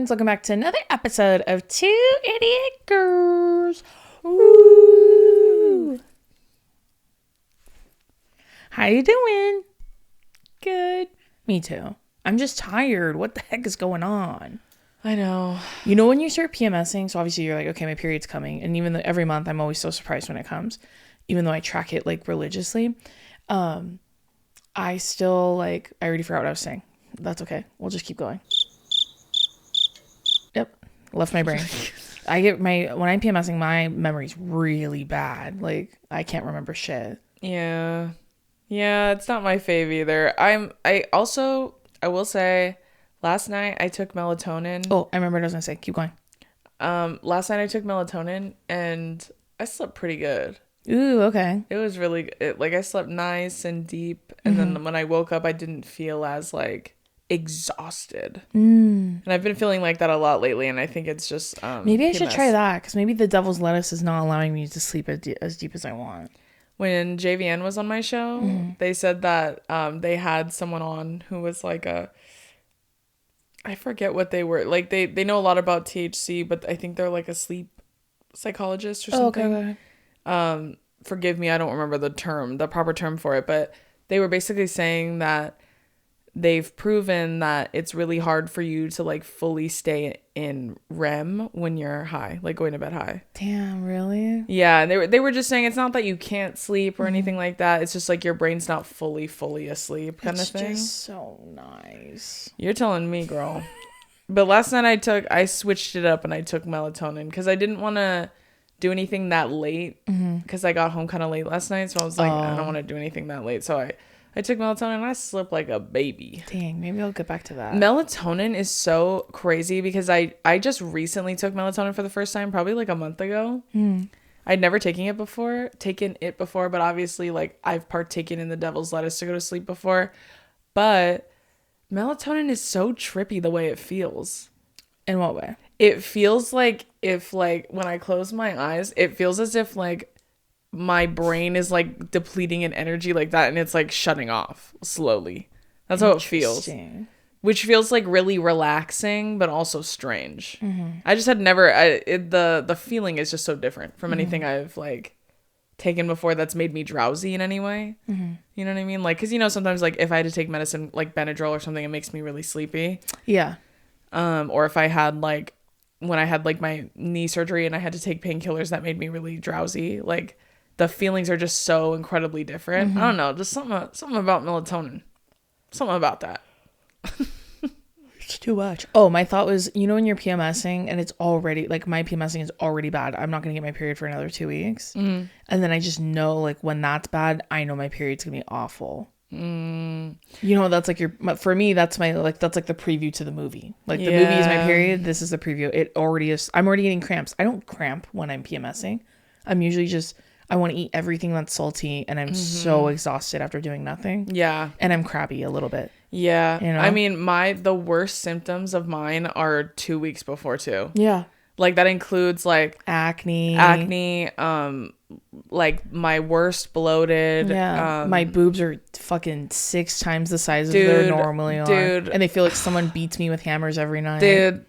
friends, welcome back to another episode of Two Idiot Girls. Ooh. How you doing? Good. Me too. I'm just tired. What the heck is going on? I know. You know when you start PMSing, so obviously you're like, okay, my period's coming. And even though every month I'm always so surprised when it comes, even though I track it like religiously, I still I already forgot what I was saying. That's okay. We'll just keep going. Yep. Left my brain. When I'm PMSing, my memory's really bad. Like I can't remember shit. Yeah, it's not my fave either. I will say, last night I took melatonin. Oh, I remember what I was gonna say. Keep going. Last night I took melatonin and I slept pretty good. Ooh, okay. It was really I slept nice and deep, and then when I woke up, I didn't feel as exhausted. And I've been feeling like that a lot lately, and I think it's just maybe I PMS. should try that, because maybe the devil's lettuce is not allowing me to sleep as deep as I want. When JVN was on my show, they said that they had someone on who was I forget what they were. They know a lot about THC, but I think they're a sleep psychologist or something. Okay. Forgive me, I don't remember the proper term for it, but they were basically saying that they've proven that it's really hard for you to fully stay in REM when you're high, going to bed high. Damn, really? Yeah, and they were just saying it's not that you can't sleep or anything like that. It's just your brain's not fully asleep kind of thing. It's just so nice. You're telling me, girl. But last night I switched it up and I took melatonin because I didn't want to do anything that late because I got home kind of late last night. So I was I don't want to do anything that late. So I took melatonin and I slept like a baby. Dang, maybe I'll get back to that. Melatonin is so crazy because I just recently took melatonin for the first time, probably a month ago. I'd never taken it before, but obviously I've partaken in the devil's lettuce to go to sleep before. But melatonin is so trippy the way it feels. In what way? It feels like if when I close my eyes, it feels as if my brain is depleting in energy like that, and it's shutting off slowly. That's how it feels. Which feels really relaxing but also strange. I just had never the feeling is just so different from anything I've taken before that's made me drowsy in any way. You know what I mean? Because sometimes if I had to take medicine like Benadryl or something, it makes me really sleepy. Yeah. Or if I had when I had my knee surgery and I had to take painkillers that made me really drowsy, the feelings are just so incredibly different. I don't know, just something about melatonin. Something about that. It's too much. Oh, my thought was, when you're PMSing and it's already, my PMSing is already bad. I'm not going to get my period for another 2 weeks. And then I just know, when that's bad, I know my period's going to be awful. That's for me, that's my, that's the preview to the movie. The movie is my period. This is the preview. It already is. I'm already getting cramps. I don't cramp when I'm PMSing. I'm usually just, I want to eat everything that's salty, and I'm so exhausted after doing nothing. Yeah. And I'm crabby a little bit. Yeah. I mean, the worst symptoms of mine are 2 weeks before too. Yeah. That includes acne, my worst bloated. Yeah. My boobs are fucking 6 times the size of they're normally are. Dude. And they feel like someone beats me with hammers every night. Dude.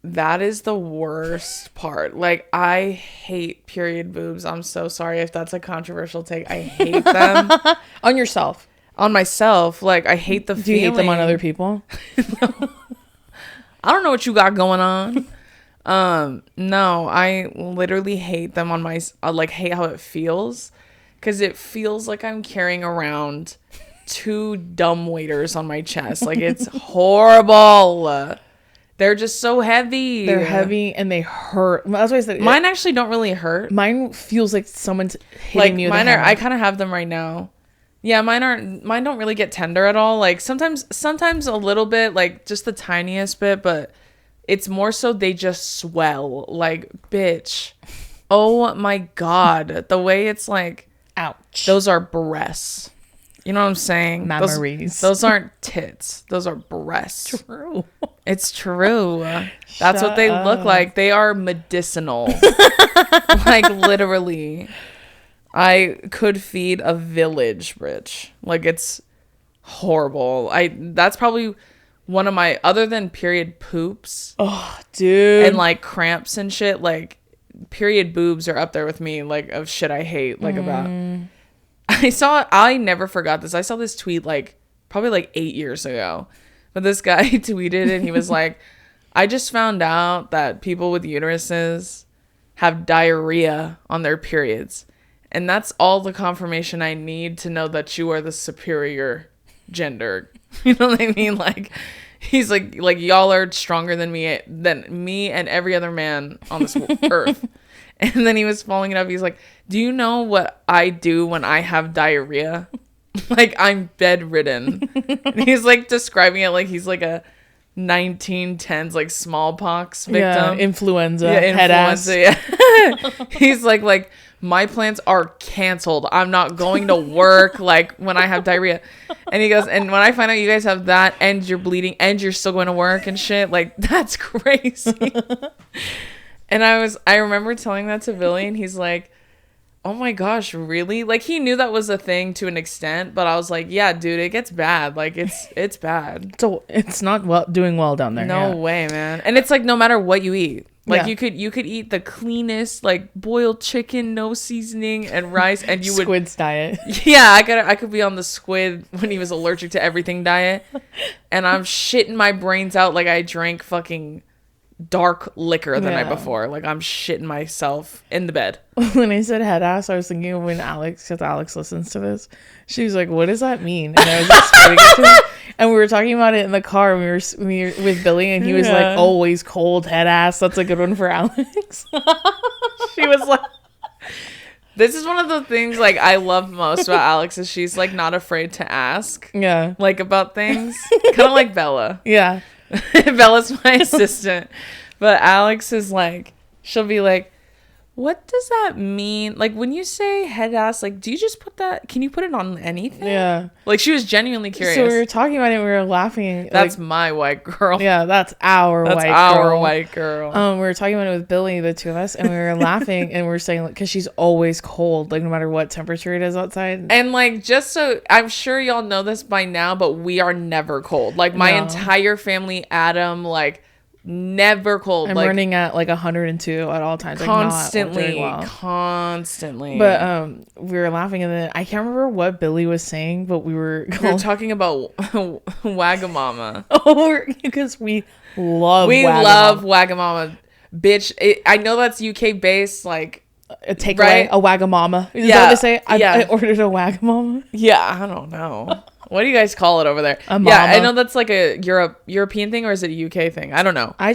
That is the worst part. I hate period boobs. I'm so sorry if that's a controversial take. I hate them. On yourself? On myself. I hate the feeling. Do you hate them on other people? No. I don't know what you got going on. No, I literally hate them on my, hate how it feels. Because it feels like I'm carrying around 2 dumbwaiters on my chest. It's horrible. They're just so heavy. They're heavy and they hurt. That's why I said mine actually don't really hurt. Mine feels like someone's hitting me with mine a hammer. I kind of have them right now. Yeah, mine don't really get tender at all. Sometimes a little bit, just the tiniest bit, but it's more so they just swell. Bitch. Oh my God. The way it's ouch. Those are breasts. You know what I'm saying? Memories. Those aren't tits. Those are breasts. True. It's true. That's what they look like. They are medicinal. Literally. I could feed a village, bitch. It's horrible. That's probably one of my, other than period poops. Oh, dude. And like cramps and shit, like period boobs are up there with me, like of shit I hate, like about. I never forgot this. I saw this tweet like probably like 8 years ago. But this guy tweeted and he was like, I just found out that people with uteruses have diarrhea on their periods. And that's all the confirmation I need to know that you are the superior gender. You know what I mean? Like, he's like y'all are stronger than me and every other man on this earth. And then he was following it up. He's like, do you know what I do when I have diarrhea? Like, I'm bedridden. And he's like describing it like he's like a 1910s like smallpox victim. Yeah, influenza. Head ass. Yeah. He's like my plans are canceled. I'm not going to work like when I have diarrhea. And he goes, and when I find out you guys have that and you're bleeding and you're still going to work and shit, like that's crazy. And I remember telling that to Billy and he's like, oh my gosh, really? Like he knew that was a thing to an extent, but I was like, yeah, dude, it gets bad. Like it's bad. So it's not doing well down there. No way, man. And it's like no matter what you eat. Like you could eat the cleanest like boiled chicken, no seasoning and rice, and you would Squid's diet. Yeah, I could be on the squid when he was allergic to everything diet, and I'm shitting my brains out like I drank fucking dark liquor the night before. Like I'm shitting myself in the bed. When I said head ass, I was thinking of when because Alex listens to this. She was like, "What does that mean?" And I was explaining it to her. And we were talking about it in the car. We were with Billy, and he was like, "Always cold head ass." That's a good one for Alex. She was like, "This is one of the things like I love most about Alex is she's like not afraid to ask, like about things, kind of like Bella." Yeah. Bella's my assistant, but Alex is like, she'll be like, what does that mean? Like when you say head ass, like do you just put that, can you put it on anything? Yeah, like she was genuinely curious. So we were talking about it and we were laughing. That's like, my white girl. Yeah, that's our white girl. We were talking about it with Billy, the two of us, and we wwere laughing and we were saying like, because she's always cold, like no matter what temperature it is outside. And like just so I'm sure y'all know this by now, but we are never cold. Like my entire family, Adam, like never cold. I'm like, running at like 102 at all times, constantly. But we were laughing, and then I can't remember what Billy was saying, but we were talking about Wag Mama. Oh, because we love Wag Mama, bitch. I know that's UK based, like a takeaway, a Wag Mama. Is that what they say? I ordered a Wag Mama. Yeah, I don't know. What do you guys call it over there? A mama. Yeah, I know that's like a European thing, or is it a UK thing? I don't know. I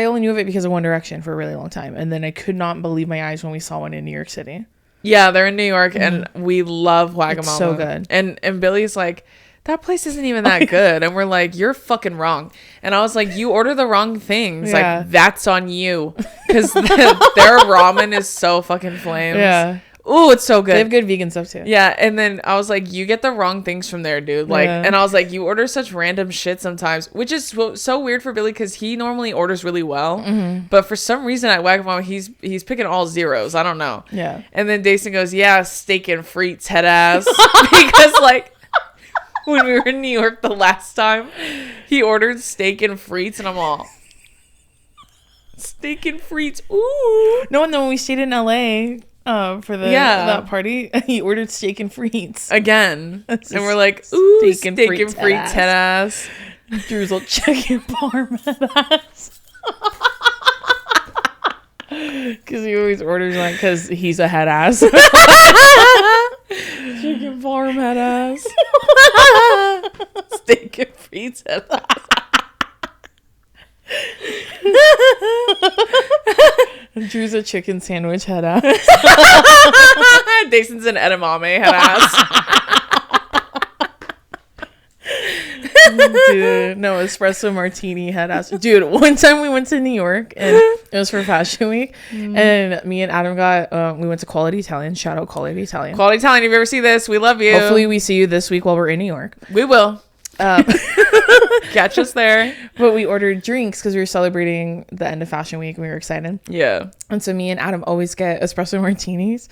only knew of it because of One Direction for a really long time, and then I could not believe my eyes when we saw one in New York City. Yeah, they're in New York, and we love Wag Mama. It's so good. And Billy's like, that place isn't even that good, and we're like, you're fucking wrong. And I was like, you order the wrong things. Yeah. Like that's on you, because their ramen is so fucking flames. Yeah. Ooh, it's so good. They have good vegan stuff too. Yeah, and then I was like, you get the wrong things from there, dude. Like, and I was like, you order such random shit sometimes, which is so weird for Billy because he normally orders really well, but for some reason at Wag Mama he's picking all zeros. I don't know. Yeah. And then Dason goes, yeah, steak and frites, head ass, because like when we were in New York the last time, he ordered steak and frites, and I'm all. Steak and frites, ooh. No, and then when we stayed in LA. For that party, he ordered steak and frites again, and we're like, ooh, steak and frites, head ass. Drizzle chicken parm head ass. Because he always orders like, because he's a head ass. Chicken parm head ass. Steak and frites head ass. Drew's a chicken sandwich head ass. Dason's an edamame head ass. Dude, no, espresso martini head ass. Dude, one time we went to New York and it was for Fashion Week, and me and Adam we went to Quality Italian. Shout out Quality Italian. Quality Italian, if you ever see this, we love you. Hopefully we see you this week while we're in New York. We will. Catch us there. But we ordered drinks because we were celebrating the end of Fashion Week and we were excited. Yeah. And so me and Adam always get espresso martinis.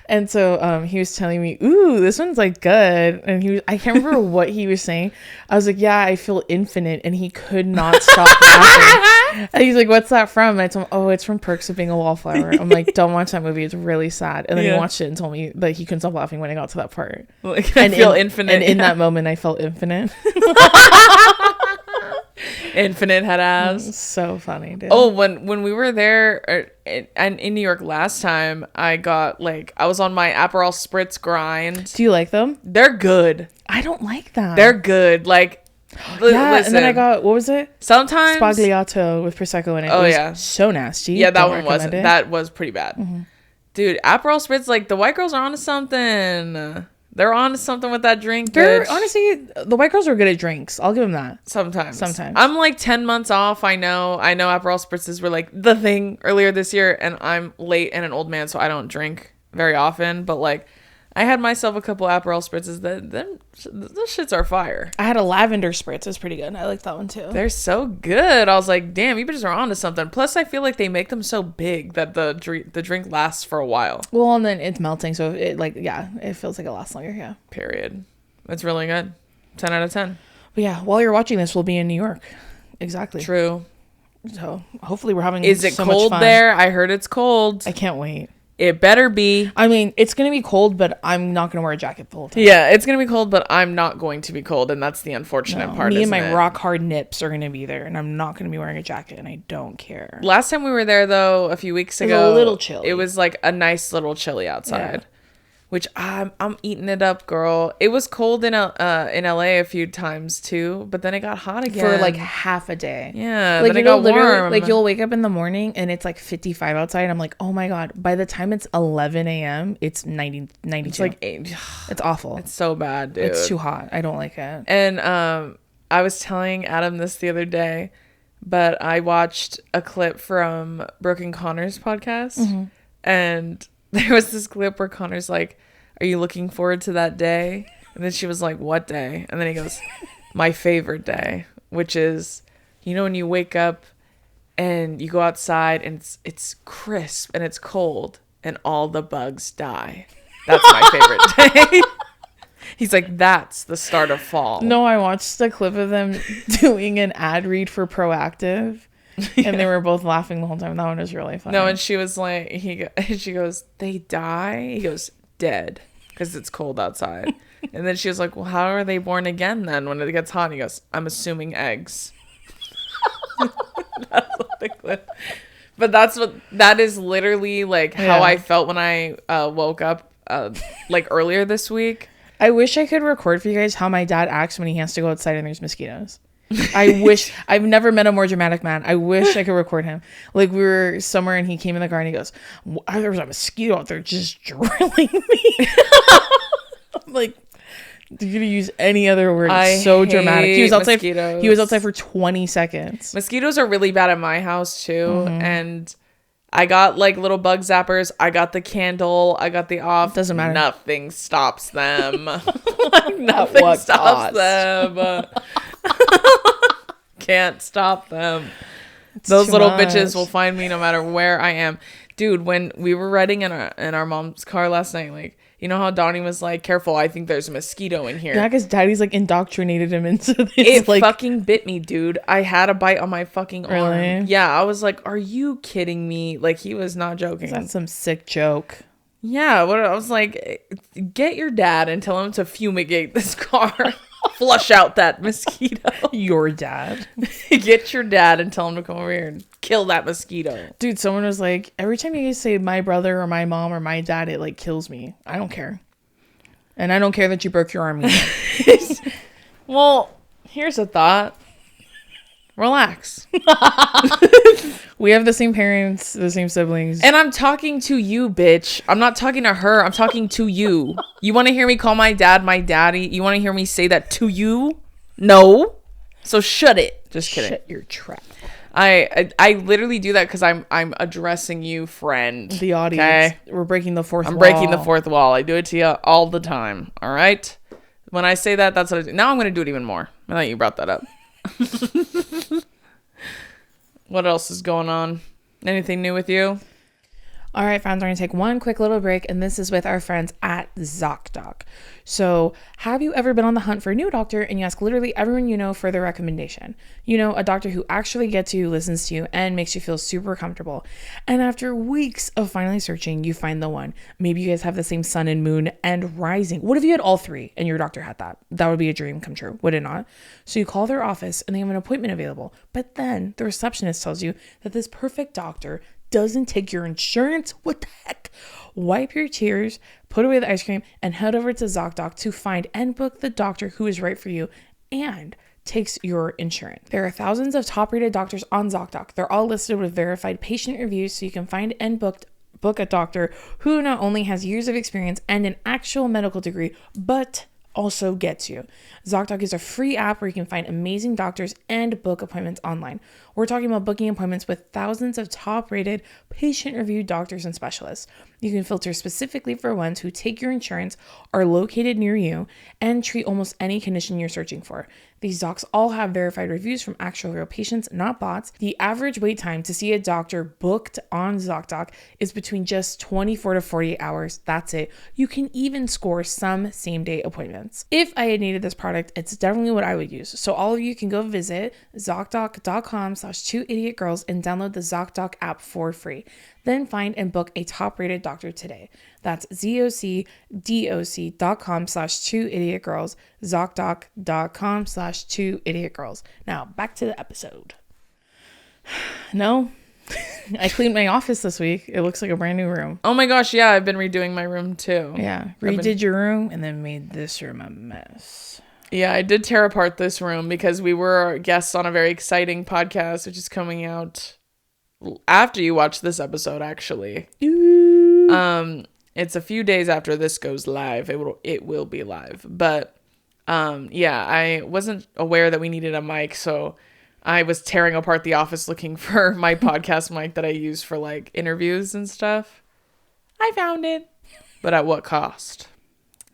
And so he was telling me, ooh, this one's like good. And I can't remember what he was saying. I was like, yeah, I feel infinite. And he could not stop laughing. And he's like, what's that from? And I told him, oh, it's from Perks of Being a Wallflower. I'm like, don't watch that movie. It's really sad. And then he watched it and told me that he couldn't stop laughing when I got to that part. Like, I feel infinite. And in that moment, I felt infinite. Infinite head ass. So funny, dude. Oh, when we were there and in New York last time, I was on my Aperol Spritz grind. Do you like them? They're good. I don't like them. They're good. Like, listen. And then I got, what was it? Sometimes Spagliato with Prosecco in it. Oh, it was yeah. So nasty. Yeah, that was pretty bad. Mm-hmm. Dude, Aperol Spritz, like, the white girls are onto something. They're on to something with that drink. They're honestly, the white girls are good at drinks. I'll give them that. Sometimes. I'm like 10 months off. I know Aperol Spritzes were like the thing earlier this year, and I'm late and an old man, so I don't drink very often. But like, I had myself a couple Aperol Spritzes. Those shits are fire. I had a lavender spritz. It's pretty good. I like that one too. They're so good. I was like, damn, you bitches are onto something. Plus, I feel like they make them so big that the drink lasts for a while. Well, and then it's melting, so it feels like it lasts longer. Yeah. Period. It's really good. 10 out of 10. But yeah, while you're watching this, we'll be in New York. Exactly. True. So hopefully we're having. Is it so cold much fun. there? I heard it's cold. I can't wait. It better be. I mean, it's going to be cold, but I'm not going to wear a jacket the whole time. Yeah, it's going to be cold, but I'm not going to be cold, and that's the unfortunate part. Me and my rock hard nips are going to be there, and I'm not going to be wearing a jacket, and I don't care. Last time we were there, though, a few weeks ago, it was a little chilly. It was like a nice little chilly outside, which I'm eating it up, girl. It was cold in LA a few times too, but then it got hot again for like half a day. Yeah, like, then it got warm. Like you'll wake up in the morning and it's like 55 outside. And I'm like, oh my god! By the time it's 11 a.m., it's 92. It's like 8. It's awful. It's so bad, dude. It's too hot. I don't like it. And I was telling Adam this the other day, but I watched a clip from Brooke and Connor's podcast, and there was this clip where Connor's like, are you looking forward to that day? And then she was like, what day? And then he goes, my favorite day, which is, when you wake up and you go outside and it's crisp and it's cold and all the bugs die. That's my favorite day. He's like, that's the start of fall. No, I watched the clip of them doing an ad read for Proactive. And they were both laughing the whole time. That one was really funny. No, and she was like, she goes, they die? He goes, dead, because it's cold outside. And then she was like, well, how are they born again then when it gets hot? And he goes, I'm assuming eggs. That's what the clip. But that is literally like how I felt when I woke up like earlier this week. I wish I could record for you guys how my dad acts when he has to go outside and there's mosquitoes. I wish. I've never met a more dramatic man. I wish I could record him. Like, we were somewhere and he came in the car and he goes, there was a mosquito out there just drilling me. I'm like, you're gonna use any other word. It's so dramatic. He was outside. Mosquitoes. He was outside for 20 seconds. Mosquitoes are really bad at my house too, and I got like little bug zappers. I got the candle. I got the off. Doesn't matter. Nothing stops them. Like, nothing stops them. Can't stop them. Those little bitches will find me no matter where I am. Dude, when we were riding in our mom's car last night, like, you know how Donnie was like, careful, I think there's a mosquito in here. Yeah, because daddy's like indoctrinated him into this. It like, fucking bit me, dude. I had a bite on my fucking arm. Really? Yeah, I was like, are you kidding me? Like, he was not joking. That's some sick joke. Yeah, I was like, get your dad and tell him to fumigate this car. Flush out that mosquito. Your dad. Get your dad and tell him to come over here and kill that mosquito. Dude, someone was like, every time you guys say my brother or my mom or my dad, it like kills me. I don't care. And I don't care that you broke your arm either. Well, here's a thought. Relax. We have the same parents, the same siblings. And I'm talking to you, bitch. I'm not talking to her. I'm talking to you. You want to hear me call my dad my daddy? You want to hear me say that to you? No. So shut it. Just kidding. Shut your trap. I literally do that because I'm addressing you, friend. The audience. Okay? We're breaking the fourth wall. I'm breaking the fourth wall. I do it to you all the time. All right? When I say that, that's what I do. Now I'm going to do it even more. Now that you brought that up. What else is going on? Anything new with you? All right, friends, we're going to take one quick little break, and this is with our friends at ZocDoc. So, have you ever been on the hunt for a new doctor and you ask literally everyone you know for their recommendation? You know, a doctor who actually gets you, listens to you, and makes you feel super comfortable. And after weeks of finally searching, you find the one. Maybe you guys have the same sun and moon and rising. What if you had all three and your doctor had that? That would be a dream come true, would it not? So you call their office and they have an appointment available. But then the receptionist tells you that this perfect doctor doesn't take your insurance. What the heck? Wipe your tears, put away the ice cream, and head over to ZocDoc to find and book the doctor who is right for you and takes your insurance. There are thousands of top-rated doctors on ZocDoc. They're all listed with verified patient reviews, so you can find and book a doctor who not only has years of experience and an actual medical degree, but also gets you. ZocDoc is a free app where you can find amazing doctors and book appointments online. We're talking about booking appointments with thousands of top-rated, patient-reviewed doctors and specialists. You can filter specifically for ones who take your insurance, are located near you, and treat almost any condition you're searching for. These docs all have verified reviews from actual real patients, not bots. The average wait time to see a doctor booked on ZocDoc is between just 24 to 48 hours. That's it. You can even score some same-day appointments. If I had needed this product, it's definitely what I would use. So all of you can go visit ZocDoc.com/2idiotgirls and download the ZocDoc app for free. Then find and book a top-rated doctor today. That's ZocDoc.com/2idiotgirls, ZocDoc.com/2idiotgirls. Now, back to the episode. No, I cleaned my office this week. It looks like a brand new room. Oh my gosh, yeah, I've been redoing my room too. Yeah, redid your room and then made this room a mess. Yeah, I did tear apart this room because we were guests on a very exciting podcast, which is coming out after you watch this episode, actually. It's a few days after this goes live. It will be live. But yeah, I wasn't aware that we needed a mic, so I was tearing apart the office looking for my podcast mic that I use for like interviews and stuff. I found it, but at what cost?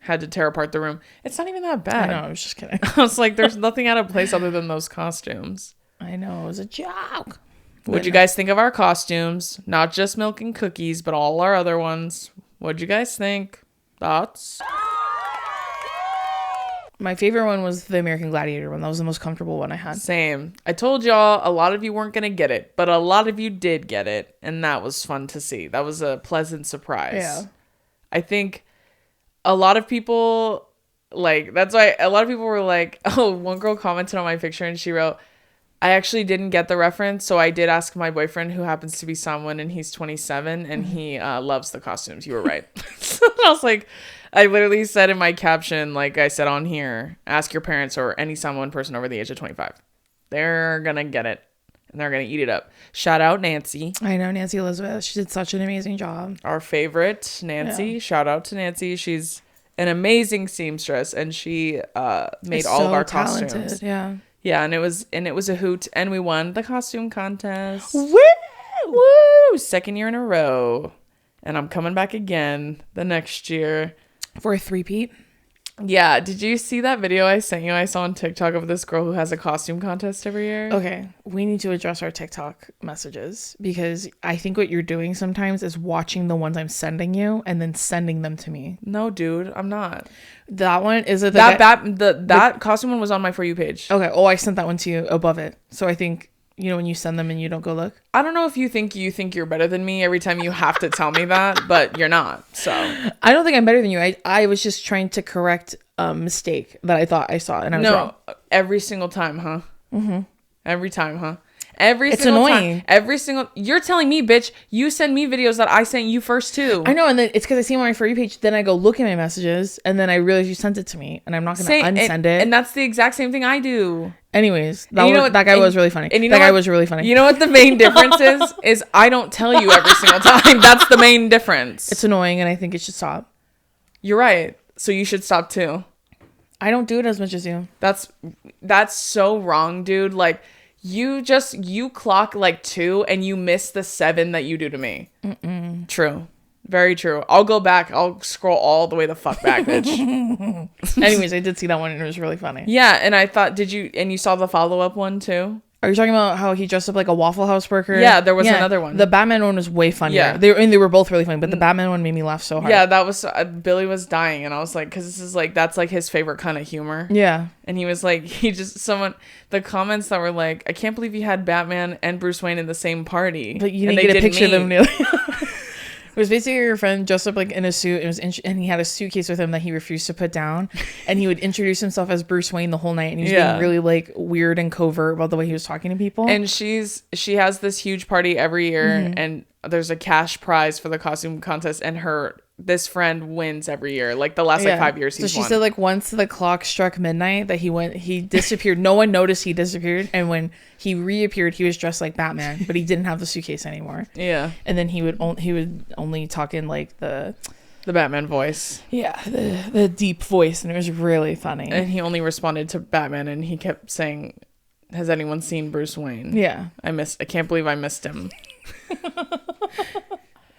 Had to tear apart the room. It's not even that bad. I know, I was just kidding. I was like, there's nothing out of place other than those costumes. I know, it was a joke. What'd you guys think of our costumes? Not just milk and cookies, but all our other ones. What'd you guys think? Thoughts? My favorite one was the American Gladiator one. That was the most comfortable one I had. Same. I told y'all a lot of you weren't going to get it, but a lot of you did get it. And that was fun to see. That was a pleasant surprise. Yeah. I think a lot of people, like, that's why a lot of people were like, oh, one girl commented on my picture and she wrote, I actually didn't get the reference, so I did ask my boyfriend, who happens to be someone, and he's 27, and he loves the costumes. You were right. So I was like, I literally said in my caption, like I said on here, ask your parents or any someone person over the age of 25. They're going to get it, and they're going to eat it up. Shout out Nancy. I know, Nancy Elizabeth. She did such an amazing job. Our favorite, Nancy. Yeah. Shout out to Nancy. She's an amazing seamstress, and she made all of our talented, costumes. Yeah. Yeah, and it was a hoot, and we won the costume contest. Woo! Woo! Second year in a row. And I'm coming back again the next year. For a three-peat? Yeah, did you see that video I sent you? I saw on TikTok of this girl who has a costume contest every year. Okay, we need to address our TikTok messages because I think what you're doing sometimes is watching the ones I'm sending you and then sending them to me. No, dude, I'm not. That one is it. That costume one was on my For You page. Okay. Oh, I sent that one to you above it. So I think, you know, when you send them and you don't go look. I don't know if you think you're better than me every time you have to tell me that, but you're not. So I don't think I'm better than you. I was just trying to correct a mistake that I thought I saw and I was wrong. Every single time, huh? Mm-hmm. Every time, huh? It's annoying. You're telling me, bitch, you send me videos that I sent you first too. I know, and then it's because I see them on my For You page. Then I go look at my messages, and then I realize you sent it to me, and I'm not gonna unsend it. And that's the exact same thing I do. Anyways, that guy was really funny. And that guy was really funny. You know what the main difference is? Is I don't tell you every single time. That's the main difference. It's annoying, and I think it should stop. You're right. So you should stop too. I don't do it as much as you. That's so wrong, dude. Like. You clock like 2 and you miss the 7 that you do to me. Mm-mm. True. Very true. I'll go back. I'll scroll all the way the fuck back, bitch. Anyways, I did see that one and it was really funny. Yeah, and I thought, you saw the follow-up one too? Are you talking about how he dressed up like a Waffle House worker? Yeah, there was another one. The Batman one was way funnier. Yeah. They were both really funny, but the Batman one made me laugh so hard. Yeah, that was Billy was dying, and I was like, because this is like that's like his favorite kind of humor. Yeah, and he was like, the comments that were like, I can't believe you had Batman and Bruce Wayne in the same party, but you didn't get a picture of them. It was basically your friend dressed up like in a suit. And he had a suitcase with him that he refused to put down. And he would introduce himself as Bruce Wayne the whole night. And he was being really like weird and covert about the way he was talking to people. And she has this huge party every year, and there's a cash prize for the costume contest, and this friend wins every year. Like the last 5 years he's So she won. said like once the clock struck midnight that he disappeared. No one noticed he disappeared. And when he reappeared, he was dressed like Batman, but he didn't have the suitcase anymore. Yeah. And then he would only talk in like the Batman voice. Yeah, the deep voice, and it was really funny. And he only responded to Batman, and he kept saying, has anyone seen Bruce Wayne? Yeah. I can't believe I missed him.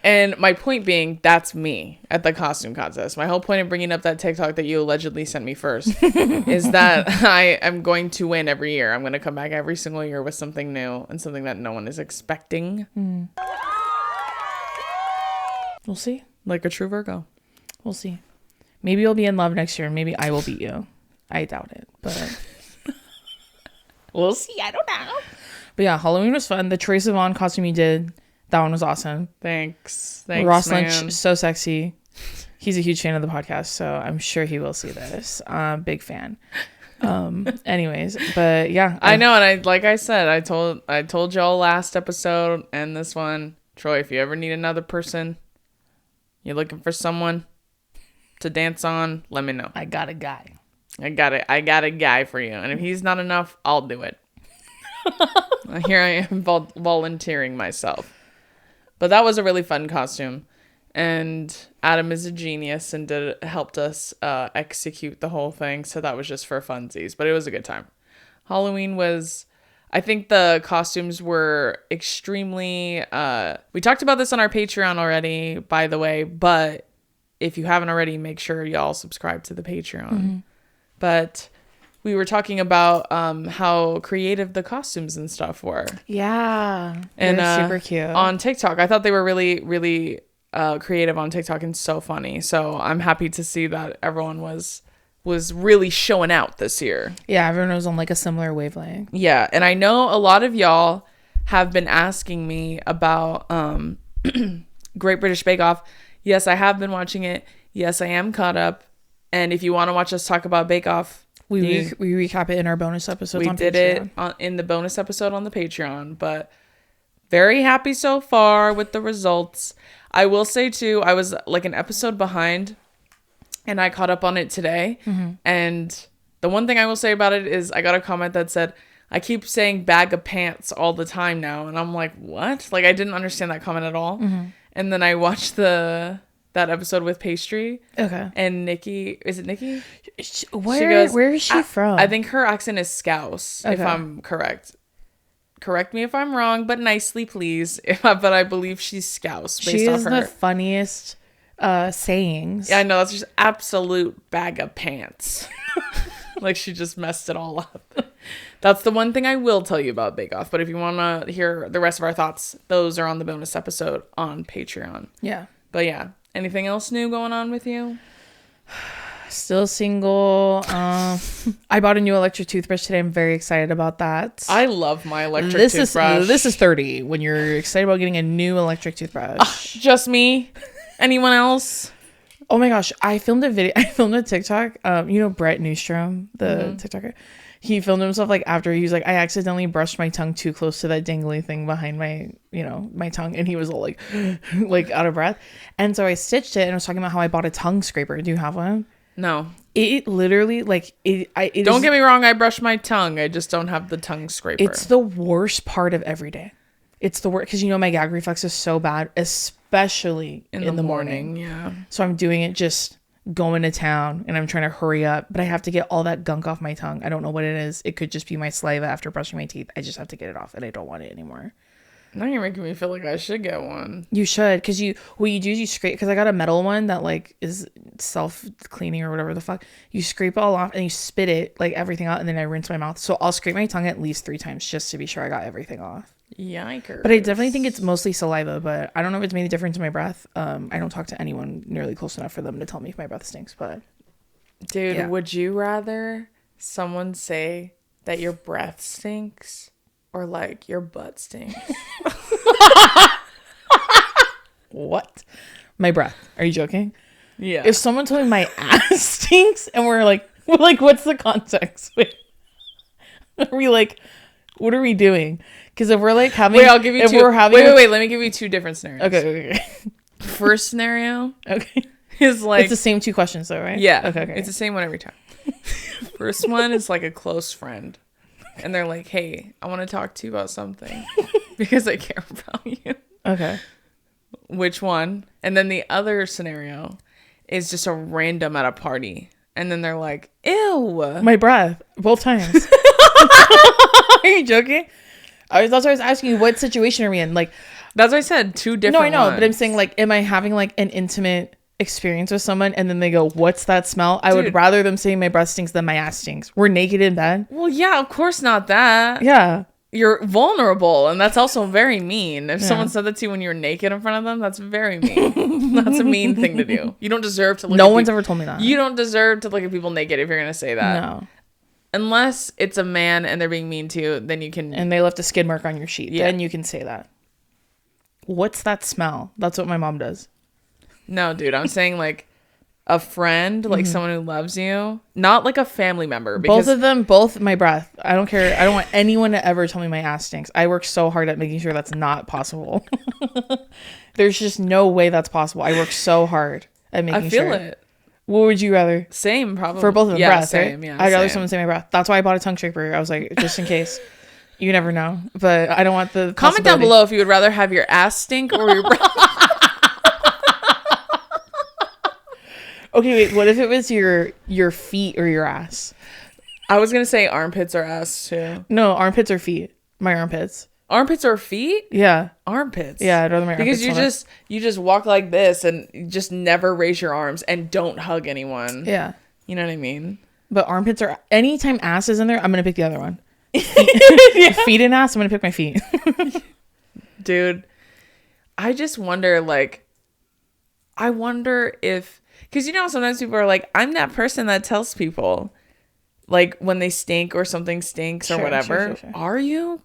And my point being, that's me at the costume contest. My whole point of bringing up that TikTok that you allegedly sent me first is that I am going to win every year. I'm going to come back every single year with something new and something that no one is expecting. We'll see. Like a true Virgo. We'll see. Maybe you'll be in love next year, and maybe I will beat you. I doubt it, but we'll see. I don't know. But yeah, Halloween was fun. The Troye Sivan costume you did, that one was awesome. Thanks, Ross man. Lynch, so sexy. He's a huge fan of the podcast, so I'm sure he will see this. Big fan. Anyways, but yeah, I know, and I told y'all last episode and this one, Troy, if you ever need another person, you're looking for someone to dance on, let me know. I got a guy. I got a guy for you, and if he's not enough, I'll do it. Here I am volunteering myself. But that was a really fun costume, and Adam is a genius and helped us execute the whole thing, so that was just for funsies, but it was a good time. Halloween was, I think the costumes were extremely, we talked about this on our Patreon already, by the way, but if you haven't already, make sure y'all subscribe to the Patreon. But we were talking about how creative the costumes and stuff were. Yeah. And super cute. On TikTok, I thought they were really, really creative on TikTok and so funny. So I'm happy to see that everyone was really showing out this year. Yeah, everyone was on like a similar wavelength. Yeah, and I know a lot of y'all have been asking me about Great British Bake Off. Yes, I have been watching it. Yes, I am caught up. And if you want to watch us talk about Bake Off, we recap it in our bonus episodes. We did it in the bonus episode on the Patreon, but very happy so far with the results. I will say too, I was like an episode behind, and I caught up on it today. And the one thing I will say about it is I got a comment that said, I keep saying bag of pants all the time now. And I'm like, what? Like, I didn't understand that comment at all. And then I watched that episode with Pastry. Okay. And Nikki, is it Nikki? Where is she from? I think her accent is Scouse, okay. if I'm correct. Correct me if I'm wrong, but nicely, please. But I believe she's Scouse. She has the funniest sayings. Yeah, I know. That's just absolute bag of pants. Like, she just messed it all up. That's the one thing I will tell you about Bake Off. But if you want to hear the rest of our thoughts, those are on the bonus episode on Patreon. Yeah. But yeah, anything else new going on with you? Still single. I bought a new electric toothbrush today. I'm very excited about that. I love my electric toothbrush. This is 30 when you're excited about getting a new electric toothbrush. Just me? Anyone else? Oh my gosh. I filmed a video. I filmed a TikTok. You know Brett Newstrom, the TikToker? He filmed himself like after he was like, I accidentally brushed my tongue too close to that dangly thing behind my tongue. And he was all like, like out of breath. And so I stitched it and I was talking about how I bought a tongue scraper. Do you have one? No. It literally like don't get me wrong, I brush my tongue. I just don't have the tongue scraper. It's the worst part of every day. It's the worst because my gag reflex is so bad, especially in the morning. Yeah. So I'm doing it just going to town and I'm trying to hurry up, but I have to get all that gunk off my tongue. I don't know what it is. It could just be my saliva after brushing my teeth. I just have to get it off and I don't want it anymore. Now you're making me feel like I should get one. You should, because what you do is you scrape, because I got a metal one that like is self-cleaning or whatever the fuck. You scrape it all off and you spit it, like everything out, and then I rinse my mouth. So I'll scrape my tongue at least 3 times just to be sure I got everything off. Yikers. But I definitely think it's mostly saliva, but I don't know if it's made a difference in my breath. I don't talk to anyone nearly close enough for them to tell me if my breath stinks, but... Dude, yeah. Would you rather someone say that your breath stinks or like your butt stinks? What? My breath. Are you joking? Yeah. If someone told me my ass stinks and we're like, what's the context? Wait. Are we like, what are we doing? Because if we're like having... Wait, I'll give you two. Wait. Let me give you 2 different scenarios. Okay. First scenario. Okay. Is like... It's the same 2 questions though, right? Yeah. Okay. It's the same one every time. First one is like a close friend. And they're like, hey, I want to talk to you about something. Because I care about you. Okay. Which one? And then the other scenario is just a random at a party. And then they're like, ew. My breath. Both times. Are you joking? That's why I was asking you, what situation are we in? Like, that's what I said. 2 different No, I know. ones. But I'm saying, like, am I having like an intimate experience with someone and then they go, what's that smell? I would rather them say my breath stinks than my ass stinks. We're naked in bed. Well, yeah, of course not that. Yeah. You're vulnerable, and that's also very mean. If someone said that to you when you're naked in front of them, that's very mean. That's a mean thing to do. You don't deserve to look No one's ever told me that. You don't deserve to look at people naked if you're going to say that. No. Unless it's a man and they're being mean to you, then you can... And they left a skid mark on your sheet. Yeah. Then you can say that. What's that smell? That's what my mom does. No, dude, I'm saying like a friend, like someone who loves you, not like a family member. Both of them, my breath. I don't care. I don't want anyone to ever tell me my ass stinks. I work so hard at making sure that's not possible. There's just no way that's possible. I work so hard at making sure. I feel it. What would you rather? Same, probably. For both of them, yeah, breath, same, right? Yeah, I'd rather same. someone say my breath. That's why I bought a tongue scraper. I was like, just in case. You never know. But I don't want the Comment down below if you would rather have your ass stink or your breath. Okay, wait. What if it was your feet or your ass? I was gonna say armpits or ass too. No, armpits or feet. My armpits. Armpits or feet? Yeah. Armpits. Yeah, I'd rather my armpits. Because you just walk like this and you just never raise your arms and don't hug anyone. Yeah. You know what I mean? But armpits are... Anytime ass is in there, I'm gonna pick the other one. Feet and ass, I'm gonna pick my feet. Dude, I just wonder, like... I wonder if... Because, you know, sometimes people are like, I'm that person that tells people, like, when they stink or something stinks or whatever. Sure. Are you?